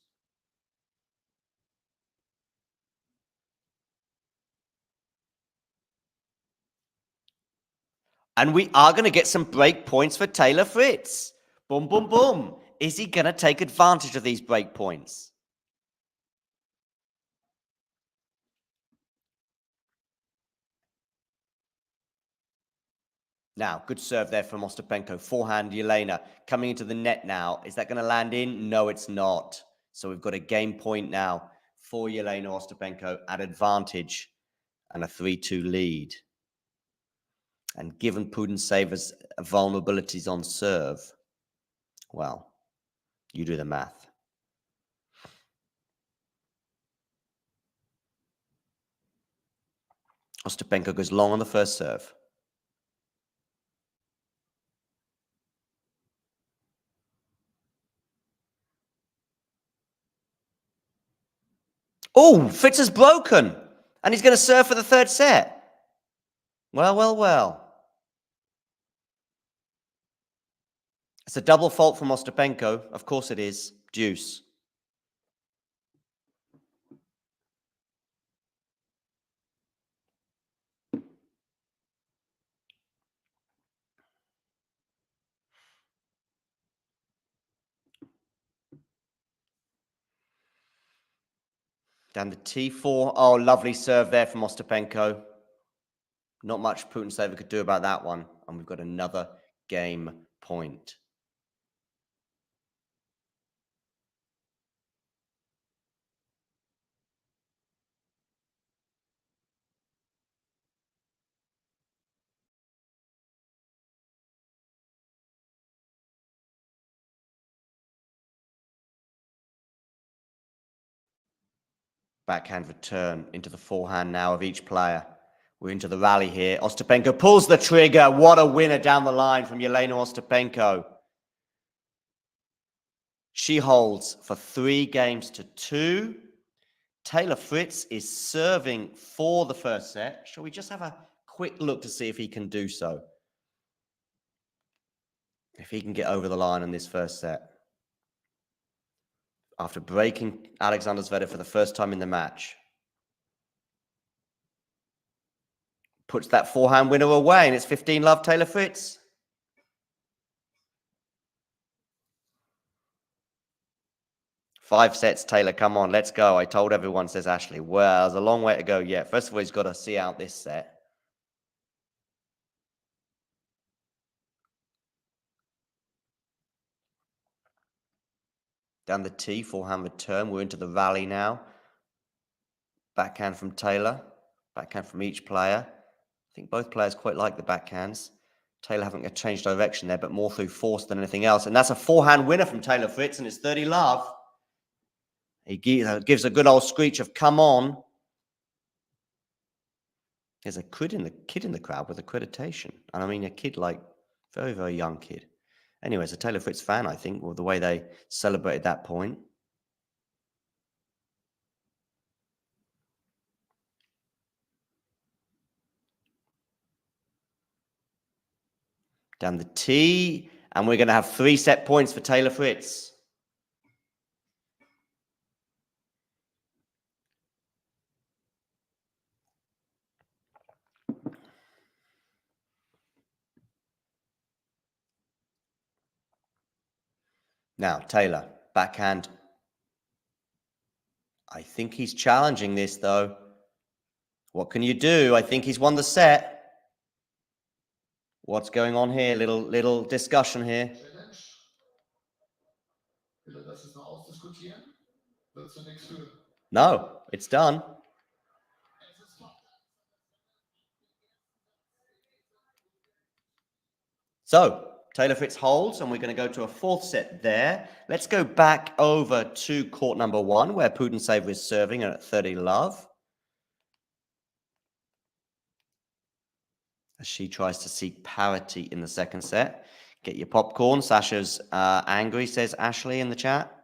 And we are going to get some break points for Taylor Fritz. Boom, boom, boom. Is he going to take advantage of these break points? Now, good serve there from Ostapenko. Forehand, Jelena coming into the net now. Is that going to land in? No, it's not. So we've got a game point now for Jelena Ostapenko at advantage and a 3-2 lead. And given Putintseva's vulnerabilities on serve, well, you do the math. Ostapenko goes long on the first serve. Oh, Fritz has broken. And he's going to serve for the third set. Well, well, well. It's a double fault from Ostapenko. Of course it is. Deuce. Down the T4. Oh, lovely serve there from Ostapenko. Not much Putintseva could do about that one. And we've got another game point. Backhand return into the forehand now of each player. We're into the rally here. Ostapenko pulls the trigger. What a winner down the line from Jelena Ostapenko. She holds for 3-2. Taylor Fritz is serving for the first set. Shall we just have a quick look to see if he can do so? If he can get over the line on this first set. After breaking Alexander Zverev for the first time in the match. Puts that forehand winner away, and it's 15-love Taylor Fritz. Five sets, Taylor, come on, let's go. I told everyone, says Ashley. Well, there's a long way to go yet. First of all, he's got to see out this set. Down the tee, forehand return. We're into the rally now. Backhand from Taylor. Backhand from each player. I think both players quite like the backhands. Taylor haven't changed direction there, but more through force than anything else. And that's a forehand winner from Taylor Fritz, and it's 30-love. He gives a good old screech of come on. There's a kid in the crowd with accreditation. And I mean a kid like, very, very young kid. Anyway, it's a Taylor Fritz fan, I think, with the way they celebrated that point. Down the tee. And we're going to have 3 set points for Taylor Fritz. Now, Taylor, backhand. I think he's challenging this, though. What can you do? I think he's won the set. What's going on here? Little discussion here. No, it's done. So, Taylor Fritz holds, and we're going to go to a 4th set there. Let's go back over to court number 1, where Putintseva is serving at 30 love. As she tries to seek parity in the 2nd set. Get your popcorn. Sasha's angry, says Ashley in the chat.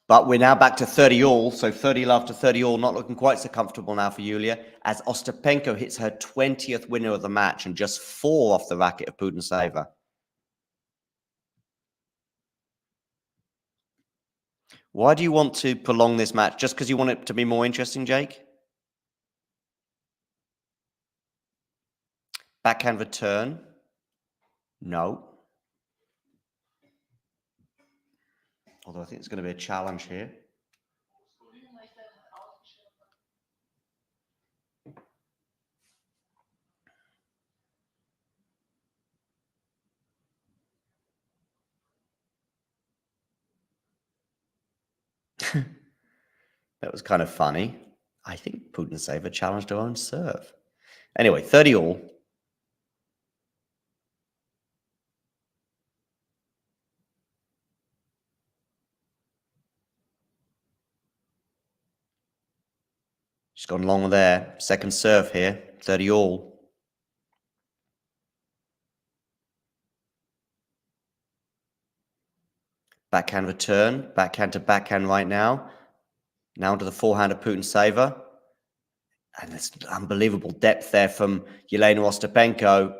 But we're now back to 30 all, so 30 love to 30 all, not looking quite so comfortable now for Yulia, as Ostapenko hits her 20th winner of the match and just 4 off the racket of Putintseva. Why do you want to prolong this match? Just because you want it to be more interesting, Jake? Backhand return? No. Although I think it's going to be a challenge here. That was kind of funny. I think Putintseva challenged her own serve. Anyway, 30 all. She's gone long there. 2nd serve here. 30 all. Backhand return. Backhand to backhand right now. Now to the forehand of Putintseva. And there's unbelievable depth there from Jelena Ostapenko.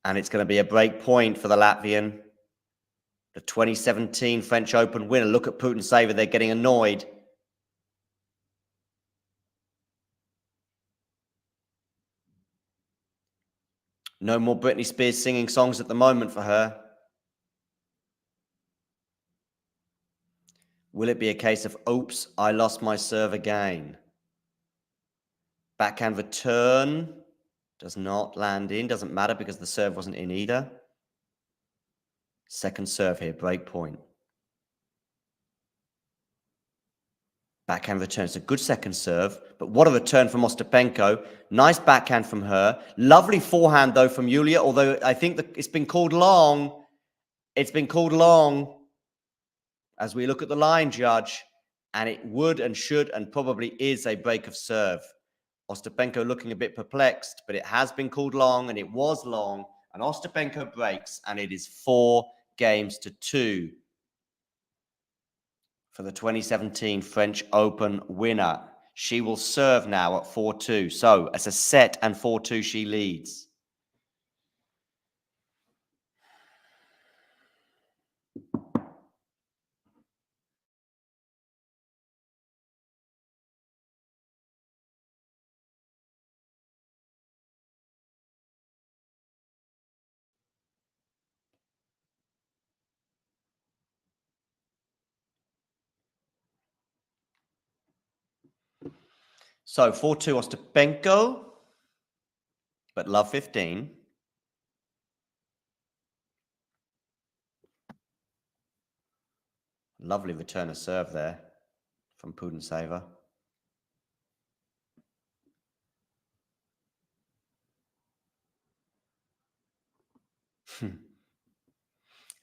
And it's going to be a break point for the Latvian. The 2017 French Open winner. Look at Putintseva. They're getting annoyed. No more Britney Spears singing songs at the moment for her. Will it be a case of, oops, I lost my serve again? Backhand return does not land in. Doesn't matter because the serve wasn't in either. 2nd serve here, break point. Backhand return. It's a good 2nd serve, but what a return from Ostapenko. Nice backhand from her. Lovely forehand, though, from Yulia, although I think that it's been called long. It's been called long as we look at the line, judge, and it would and should and probably is a break of serve. Ostapenko looking a bit perplexed, but it has been called long, and it was long, and Ostapenko breaks, and it is 4-2 for the 2017 French Open winner. She will serve now at 4-2. So, as a set and 4-2, she leads. So 4-2 Ostapenko, but love 15. Lovely return of serve there from Putintseva.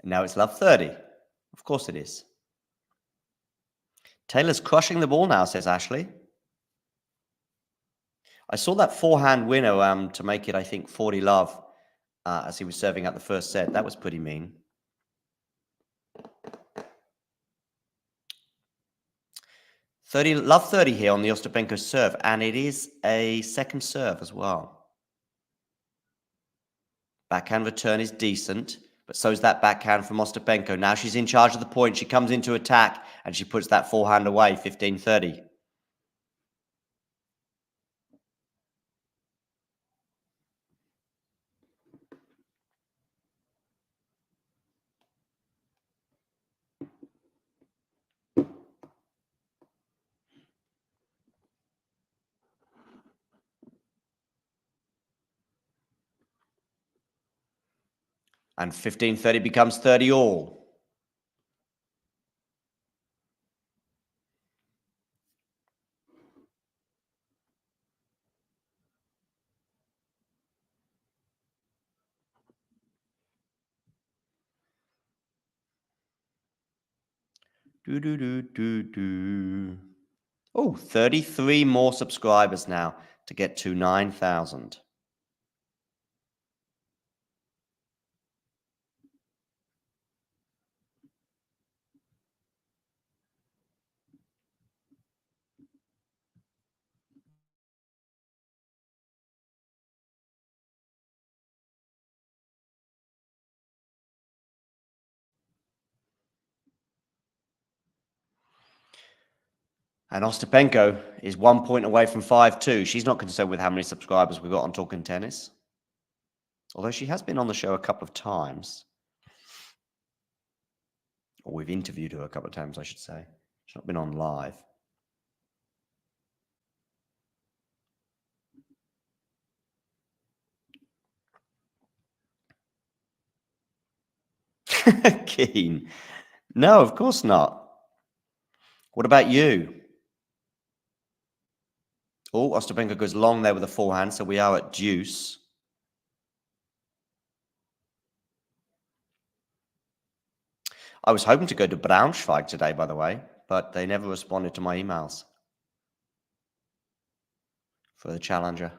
Now it's love 30. Of course it is. Taylor's crushing the ball now, says Ashley. I saw that forehand winner to make it, I think, 40 love as he was serving out the first set. That was pretty mean. 30 love 30 here on the Ostapenko serve, and it is a second serve as well. Backhand return is decent, but so is that backhand from Ostapenko. Now she's in charge of the point. She comes into attack, and she puts that forehand away, 15-30. And 15-30 becomes 30 all. Oh, 33 more subscribers now to get to 9,000. And Ostapenko is 1 point away from 5-2. She's not concerned with how many subscribers we've got on Talking Tennis. Although she has been on the show a couple of times. Or we've interviewed her a couple of times, I should say. She's not been on live. Keen. No, of course not. What about you? Oh, Ostapenko goes long there with a forehand, so we are at deuce. I was hoping to go to Braunschweig today, by the way, but they never responded to my emails for the challenger.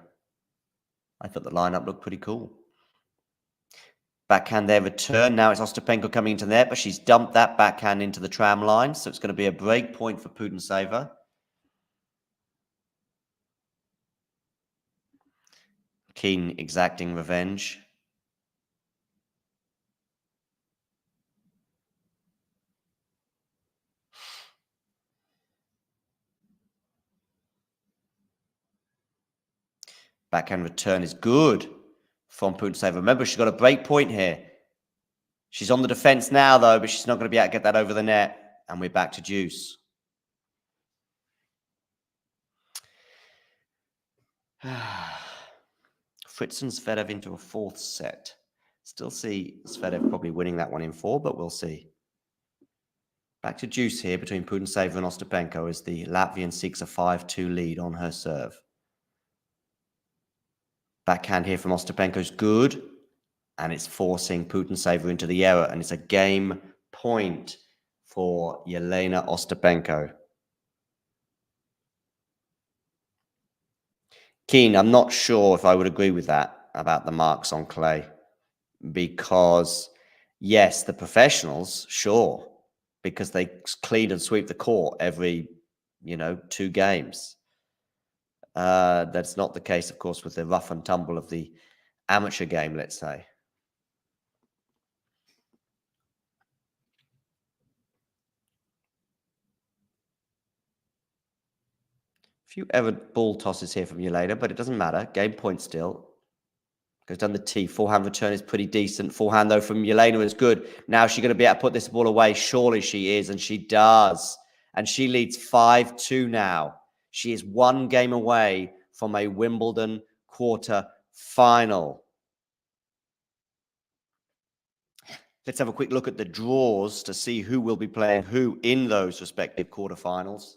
I thought the lineup looked pretty cool. Backhand there, return. Now it's Ostapenko coming into net, but she's dumped that backhand into the tram line, so it's going to be a break point for Putintseva. Keen exacting revenge. Backhand return is good from Putintseva. Remember, she's got a break point here. She's on the defense now, though, but she's not going to be able to get that over the net. And we're back to deuce. Fritz and Zverev into a fourth set. Still see Zverev probably winning that one in 4, but we'll see. Back to deuce here between Putintseva and Ostapenko as the Latvian seeks a 5-2 lead on her serve. Backhand here from Ostapenko is good, and it's forcing Putintseva into the error, and it's a game point for Jelena Ostapenko. Keen, I'm not sure if I would agree with that about the marks on clay, because yes, the professionals, sure, because they clean and sweep the court every, 2 games. That's not the case, of course, with the rough and tumble of the amateur game, let's say. A few error ball tosses here from Yulia, but it doesn't matter. Game point still. Goes down the tee. Forehand return is pretty decent. Forehand, though, from Jelena is good. Now she's going to be able to put this ball away. Surely she is, and she does. And she leads 5-2 now. She is 1 game away from a Wimbledon quarter final. Let's have a quick look at the draws to see who will be playing who in those respective quarterfinals.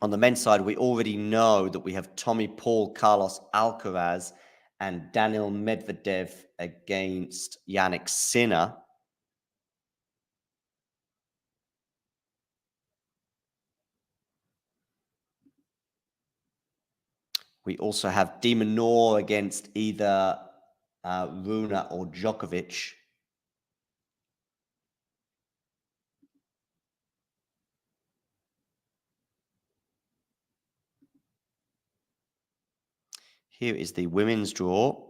On the men's side, we already know that we have Tommy Paul, Carlos Alcaraz, and Daniil Medvedev against Jannik Sinner. We also have Minaur against either Runa or Djokovic. Here is the women's draw.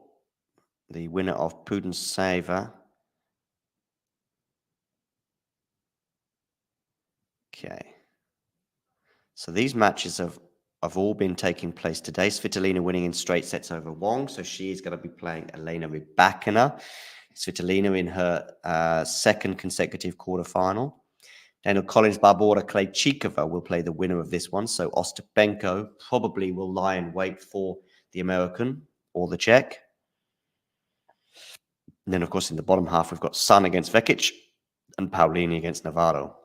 The winner of Putintseva. Okay. So these matches have all been taking place today. Svitolina winning in straight sets over Wong. So she is going to be playing Elena Rybakina. Svitolina in her second consecutive quarterfinal. Daniel Collins, Barbora Krejcikova will play the winner of this one. So Ostapenko probably will lie in wait for the American or the Czech. And then, of course, in the bottom half, we've got Sun against Vekic and Paolini against Navarro.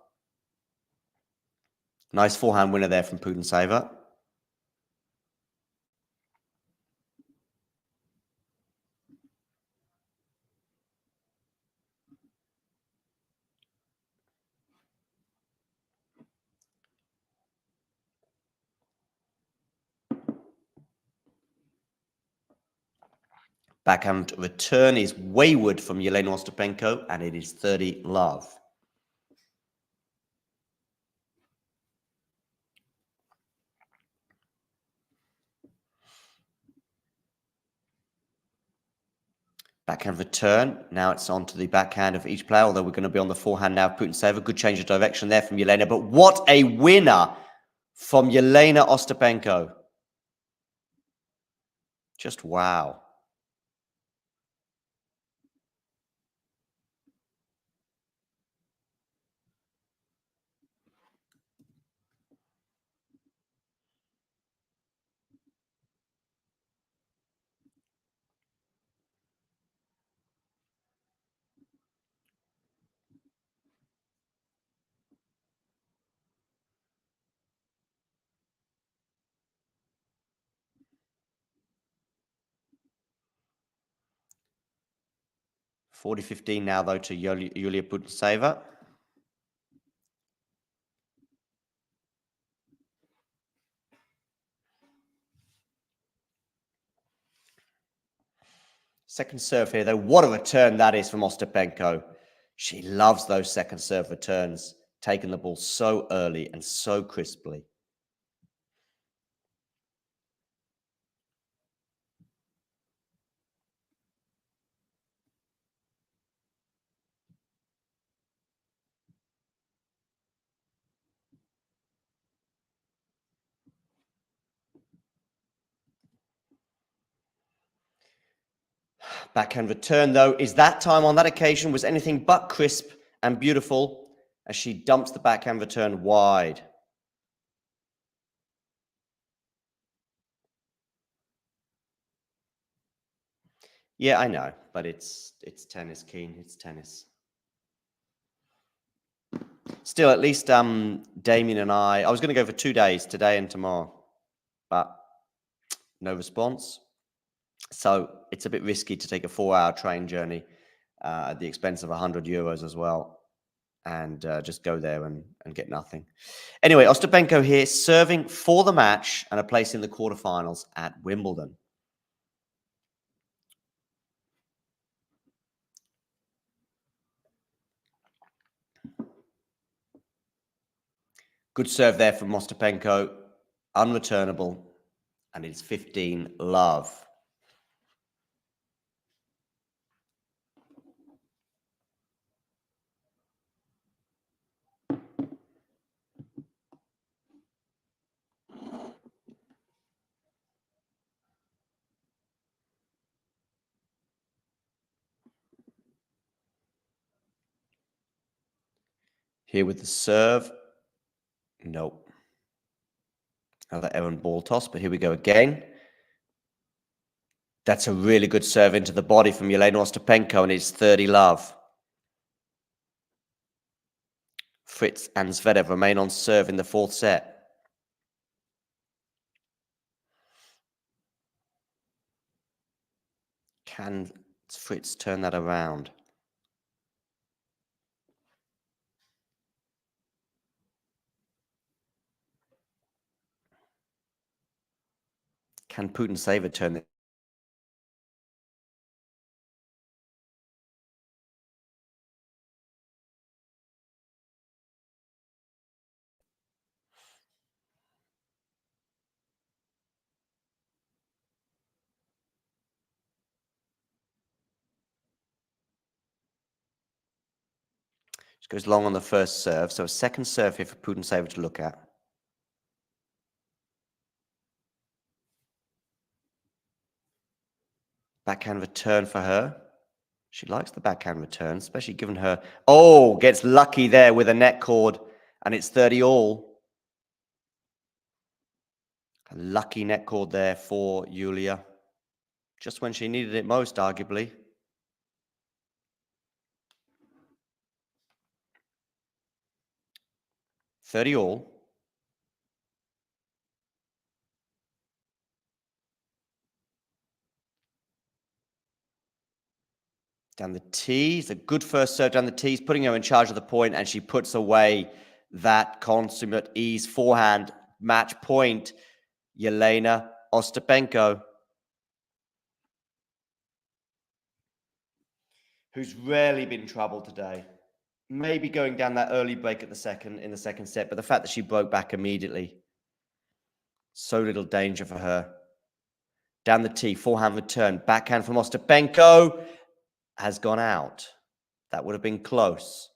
Nice forehand winner there from Putintseva. Backhand return is wayward from Jelena Ostapenko, and it is 30 love. Backhand return. Now it's on to the backhand of each player, although we're going to be on the forehand now. Putintseva, good change of direction there from Jelena, but what a winner from Jelena Ostapenko. Just wow. (40-15) now, though, to Yulia Putintseva. Second serve here, though. What a return that is from Ostapenko. She loves those second serve returns, taking the ball so early and so crisply. Backhand return, though, is that time on that occasion was anything but crisp and beautiful as she dumps the backhand return wide. Yeah, I know, but it's tennis, Keen. It's tennis. Still, at least Damien and I was going to go for 2 days, today and tomorrow, but no response. So it's a bit risky to take a 4-hour train journey at the expense of €100 as well, and just go there and get nothing. Anyway, Ostapenko here serving for the match and a place in the quarterfinals at Wimbledon. Good serve there from Ostapenko, unreturnable, and it's 15 love. Here with the serve. Nope. Another errant ball toss, but here we go again. That's a really good serve into the body from Jelena Ostapenko, and it's 30 love. Fritz and Zverev remain on serve in the fourth set. Can Fritz turn that around? Can Putintseva turn it? She goes long on the first serve, so a second serve here for Putintseva to look at. Backhand return for her. She likes the backhand return, especially given her... Oh, gets lucky there with a net cord, and it's 30 all. A lucky net cord there for Yulia. Just when she needed it most, arguably. $30 all. Down the tees, a good first serve down the tees, putting her in charge of the point, and she puts away that consummate ease forehand match point. Jelena Ostapenko, who's rarely been in trouble today. Maybe going down that early break in the second set, but the fact that she broke back immediately, so little danger for her. Down the tee, forehand return, backhand from Ostapenko has gone out. That would have been close.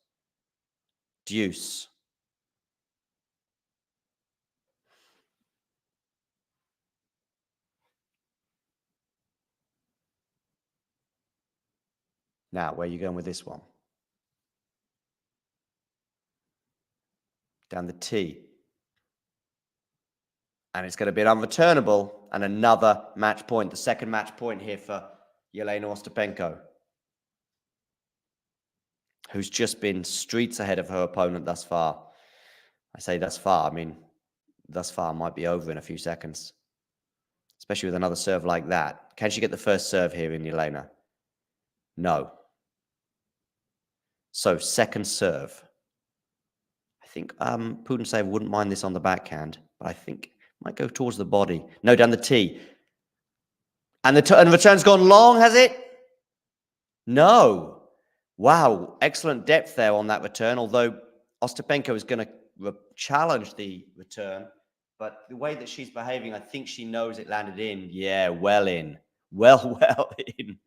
Deuce. Now, where are you going with this one? Down the tee. And it's going to be an unreturnable and another match point. The second match point here for Jelena Ostapenko, who's just been streets ahead of her opponent thus far. I say thus far, I mean, thus far might be over in a few seconds, especially with another serve like that. Can she get the first serve here in Jelena? No. So, second serve. I think Putintseva wouldn't mind this on the backhand, but I think might go towards the body. No, down the tee. And the return's gone long, has it? No. Wow, excellent depth there on that return, although Ostapenko is going to challenge the return. But the way that she's behaving, I think she knows it landed in. Yeah, well in. Well in.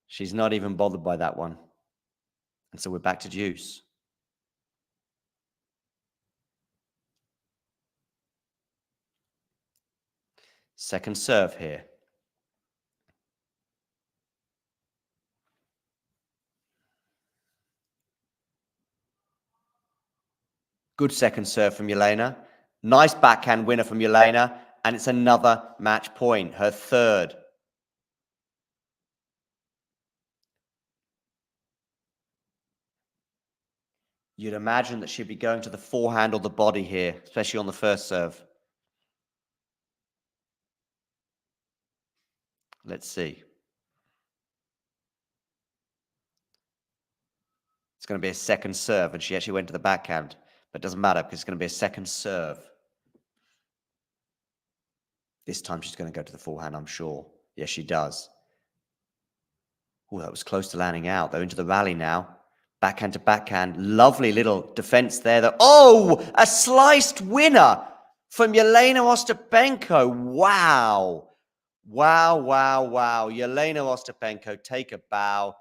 She's not even bothered by that one. And so we're back to deuce. Second serve here. Good second serve from Jelena. Nice backhand winner from Jelena. And it's another match point, her third. You'd imagine that she'd be going to the forehand or the body here, especially on the first serve. Let's see. It's going to be a second serve, and she actually went to the backhand. But it doesn't matter because it's going to be a second serve. This time she's going to go to the forehand, I'm sure. Yes, she does. Oh, that was close to landing out. They're into the rally now. Backhand to backhand. Lovely little defense there. Oh, a sliced winner from Jelena Ostapenko. Wow. Wow. Jelena Ostapenko, take a bow.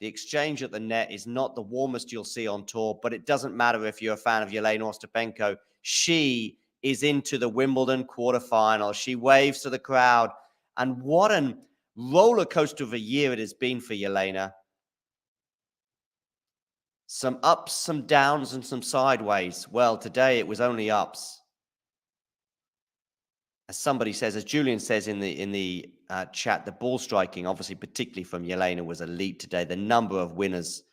The exchange at the net is not the warmest you'll see on tour, but it doesn't matter if you're a fan of Jelena Ostapenko. She is into the Wimbledon quarterfinal. She waves to the crowd. And what a roller coaster of a year it has been for Jelena. Some ups, some downs, and some sideways. Well, today it was only ups. As somebody says, as Julian says in the chat, the ball striking, obviously particularly from Jelena, was elite today. The number of winners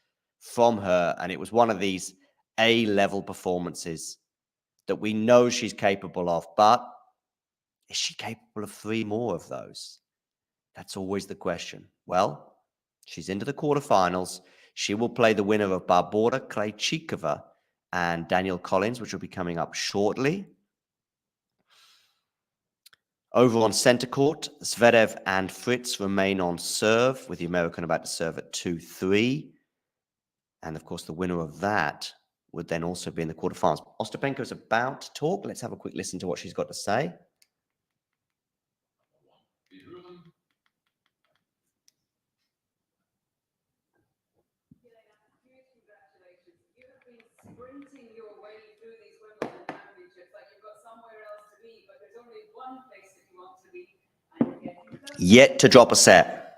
from her, and it was one of these A-level performances that we know she's capable of. But is she capable of 3 more of those? That's always the question. Well, she's into the quarterfinals. She will play the winner of Barbora Krejcikova and Danielle Collins, which will be coming up shortly. Over on center court, Zverev and Fritz remain on serve, with the American about to serve at 2-3. And of course, the winner of that would then also be in the quarterfinals. Ostapenko is about to talk. Let's have a quick listen to what she's got to say. Sprinting your way through these Wimbledon championships, like you've got somewhere else to be, but there's only one place that you want to be, and you're getting close. Yet to drop a set.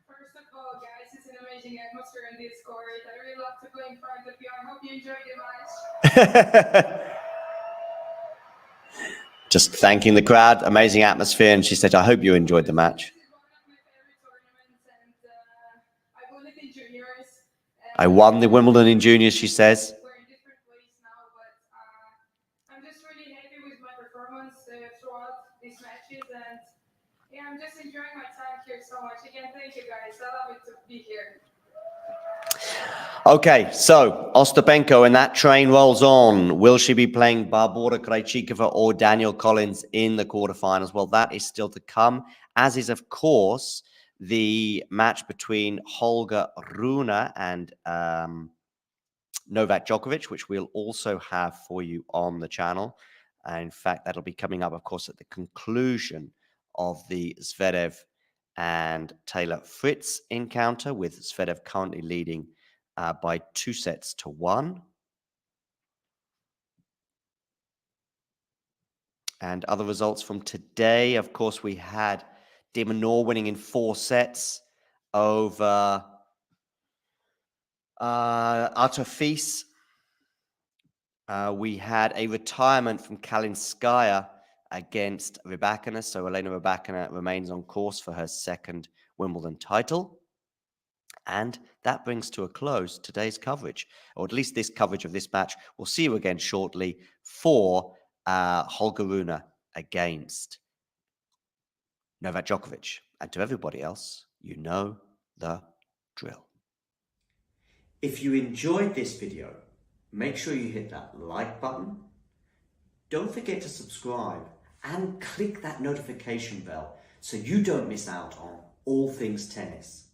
First of all, guys, it's an amazing atmosphere in this court. I really love to play in front of you. I hope you enjoyed the match. Just thanking the crowd, amazing atmosphere, and she said, I hope you enjoyed the match. I won the Wimbledon in juniors, she says. We're in different ways now, but I'm just really happy with my performance throughout these matches, and yeah, I'm just enjoying my time here so much. Again, thank you guys. I love it to be here. Okay, so Ostapenko, and that train rolls on. Will she be playing Barbora Krejcikova or Danielle Collins in the quarterfinals? Well, that is still to come, as is, of course, the match between Holger Rune and Novak Djokovic, which we'll also have for you on the channel. In fact, that'll be coming up, of course, at the conclusion of the Zverev and Taylor Fritz encounter, with Zverev currently leading by 2-1. And other results from today, of course, we had Minaur winning in 4 sets over Artofis. We had a retirement from Kalinskaya against Rybakina. So Elena Rybakina remains on course for her 2nd Wimbledon title. And that brings to a close today's coverage, or at least this coverage of this match. We'll see you again shortly for Holger Rune against Novak Djokovic. And to everybody else, you know the drill. If you enjoyed this video, make sure you hit that like button. Don't forget to subscribe and click that notification bell so you don't miss out on all things tennis.